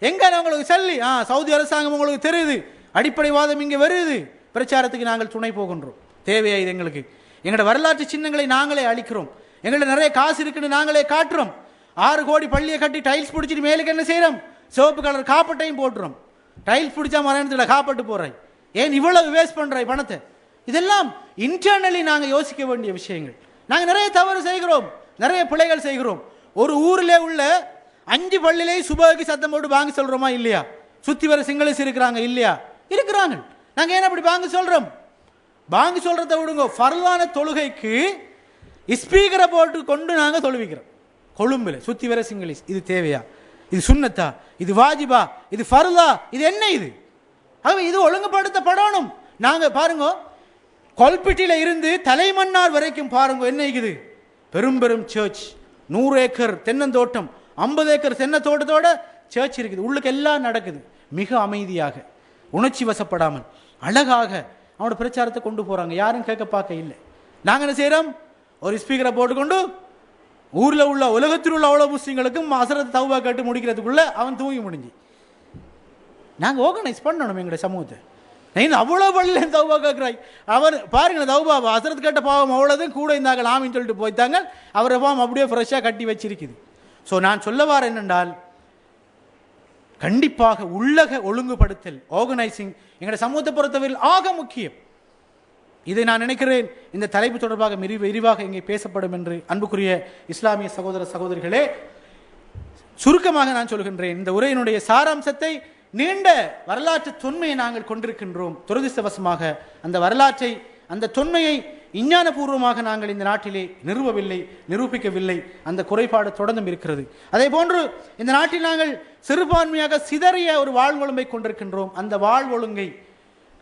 எங்க உங்களுக்கு சொல்லி சவுதி அரசாங்கம் உங்களுக்கு தெரியுது, அடிப்படைவாதம் இங்கே வருது. பிரச்சாரத்துக்கு நாங்கள் துணை போகின்றோம். தேவையா இது எங்களுக்கு? எங்களோட வரலாற்று சின்னங்களை நாங்களே அழிக்கிறோம். எங்கள்ட்ட நிறைய காசு இருக்குன்னு நாங்களே காட்டுறோம். 6 கோடி பள்ளியை கட்டி டைல்ஸ் பிடிச்சிட்டு மேலுக்கு என்ன செய்யறோம்? சிவப்பு கலர் காப்பட்டையும் போட்டுறோம். டைல்ஸ் பிடிச்சா மரணத்தில் காப்பட்டு போறாய். ஏன் இவ்வளவு வேஸ்ட் பண்றாய் பணத்தை? இதெல்லாம் இன்டர்னலி நாங்கள் யோசிக்க வேண்டிய விஷயங்கள். நாங்கள் நிறைய தவறு செய்கிறோம், நிறைய பிழைகள் செய்கிறோம். ஒரு ஊரில் உள்ள 5 பள்ளியிலே சுபகுக்கு சத்தம் போட்டு வாங்க சொல்றோமா இல்லையா? சுத்தி வர சிங்களஸ் இருக்கிறாங்க இல்லையா? இருக்கிறாங்க. நாங்க ஏன் அப்படி வாங்க சொல்றோம்? வாங்க சொல்றதை விடுங்க, ஃபர்லான தொழுகைக்கு ஸ்பீக்கரை போட்டு கொண்டு நாங்கள் தொழுவிக்கிறோம். கொழும்புல சுத்தி வர சிங்களஸ். இது தேவையா? இது சுன்னத்தா? இது வாஜிபா? இது ஃபர்லா? இது என்ன இது? இது ஒழுங்குபடுத்தப்படணும். நாங்க பாருங்க, கொல்பிட்டியில இருந்து தலைமன்னார் வரைக்கும் பாருங்க என்ன இருக்குது? பெரும் பெரும் சர்ச், 100 ஏக்கர் தென்னந்தோட்டம், 50 ஏக்கர் தென்னந்தோட்டத்தோட சர்ச் இருக்குது. உள்ளுக்கு எல்லாம் நடக்குது. மிக அமைதியாக, உணர்ச்சி வசப்படாமல் அழகாக அவனோட பிரச்சாரத்தை கொண்டு போறாங்க. யாரும் கேட்க பார்க்க இல்லை. நாங்க என்ன செய்யறோம்? ஒரு ஸ்பீக்கரை போட்டுக்கொண்டு ஊரில் உள்ள உலகத்தில் உள்ள அவ்வளோ முஸ்லீம்களுக்கும் அசரத் தௌபா கேட்டு முடிக்கிறதுக்குள்ள அவன் தூங்கி முடிஞ்சு. நாங்கள் ஆர்கனைஸ் பண்ணணும் எங்களுடைய சமூகத்தை. அவ்வளோ பள்ளியில் தௌபா கேட்கிறாய். அவர் பாருங்க, தௌபா அசரத் கேட்ட பாவம் அவ்வளோதான் கூட இருந்தாங்க ஆமின்னு சொல்லிட்டு போய்த்தாங்க. அவரை பாவம் அப்படியே ஃப்ரெஷ்ஷாக கட்டி வச்சிருக்குது. ஸோ நான் சொல்ல வார என்னென்றால், கண்டிப்பாக உள்ளக ஒழுங்குபடுத்தல், ஆர்கனைசிங் எங்களுடைய சமூகத்தை பொறுத்தவரையில் ஆக முக்கியம். இதை நான் நினைக்கிறேன் இந்த தலைப்பு தொடர்பாக விரிவாக இங்கே பேசப்படும் என்று. அன்புக்குரிய இஸ்லாமிய சகோதர சகோதரிகளே, சுருக்கமாக நான் சொல்கின்றேன், இந்த உரையினுடைய சாராம்சத்தை, நீண்ட வரலாற்று தொன்மையை நாங்கள் கொண்டிருக்கின்றோம். துரதிர்ஷ்டவசமாக அந்த வரலாற்றை, அந்த தொன்மையை விஞ்ஞானபூர்வமாக நாங்கள் இந்த நாட்டிலே நிறுவவில்லை, நிரூபிக்கவில்லை. அந்த குறைபாடு தொடர்ந்தும் இருக்கிறது. அதே போன்று இந்த நாட்டில் நாங்கள் சிறுபான்மையாக சிதறிய ஒரு வாழ்வொழுங்கை கொண்டிருக்கின்றோம். அந்த வாழ்வொழுங்கை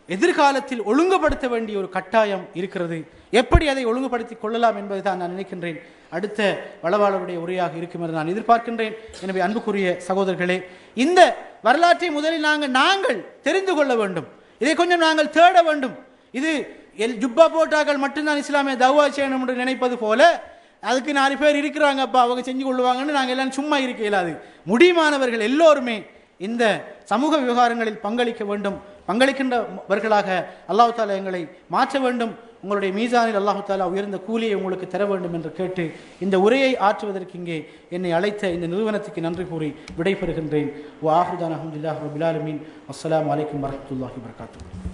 எதிர்காலத்தில் ஒழுங்குபடுத்த வேண்டிய ஒரு கட்டாயம் இருக்கிறது. எப்படி அதை ஒழுங்குபடுத்திக் கொள்ளலாம் என்பதை தான் நான் நினைக்கின்றேன் அடுத்த வளவாளருடைய உரையாக இருக்கும் என்று நான் எதிர்பார்க்கின்றேன். எனவே அன்புக்குரிய சகோதரர்களே, இந்த வரலாற்றை முதலில் நாங்கள் தெரிந்து கொள்ள வேண்டும். இதை கொஞ்சம் நாங்கள் தேட வேண்டும். இது ஜுப்பா போட்டாக்கள் மட்டும்தான் இஸ்லாமிய தௌவா செய்யணும் என்று நினைப்பது போல, அதுக்கு 4 பேர் இருக்கிறாங்கப்பா அவங்க செஞ்சு கொள்ளுவாங்கன்னு நாங்கள் எல்லாம் சும்மா இருக்க இயலாது. முடியுமானவர்கள் எல்லோருமே இந்த சமூக விவகாரங்களில் பங்களிக்க வேண்டும். பங்களிக்கின்றவர்களாக அல்லாஹ் தாலா எங்களை மாற்ற வேண்டும். உங்களுடைய மீசானில் அல்லாஹ் தாலா உயர்ந்த கூலியை உங்களுக்கு தர வேண்டும் என்று கேட்டு இந்த உரையை ஆற்றுவதற்கு இங்கே என்னை அழைத்த இந்த நிறுவனத்துக்கு நன்றி கூறி விடைபெறுகின்றேன். வ ஆஹிரு தஅவானா அல்ஹம்துலில்லாஹி ரப்பில் ஆலமீன். அஸ்ஸலாமு அலைக்கும் வரஹ்மத்துல்லாஹி வபரகாத்துஹு.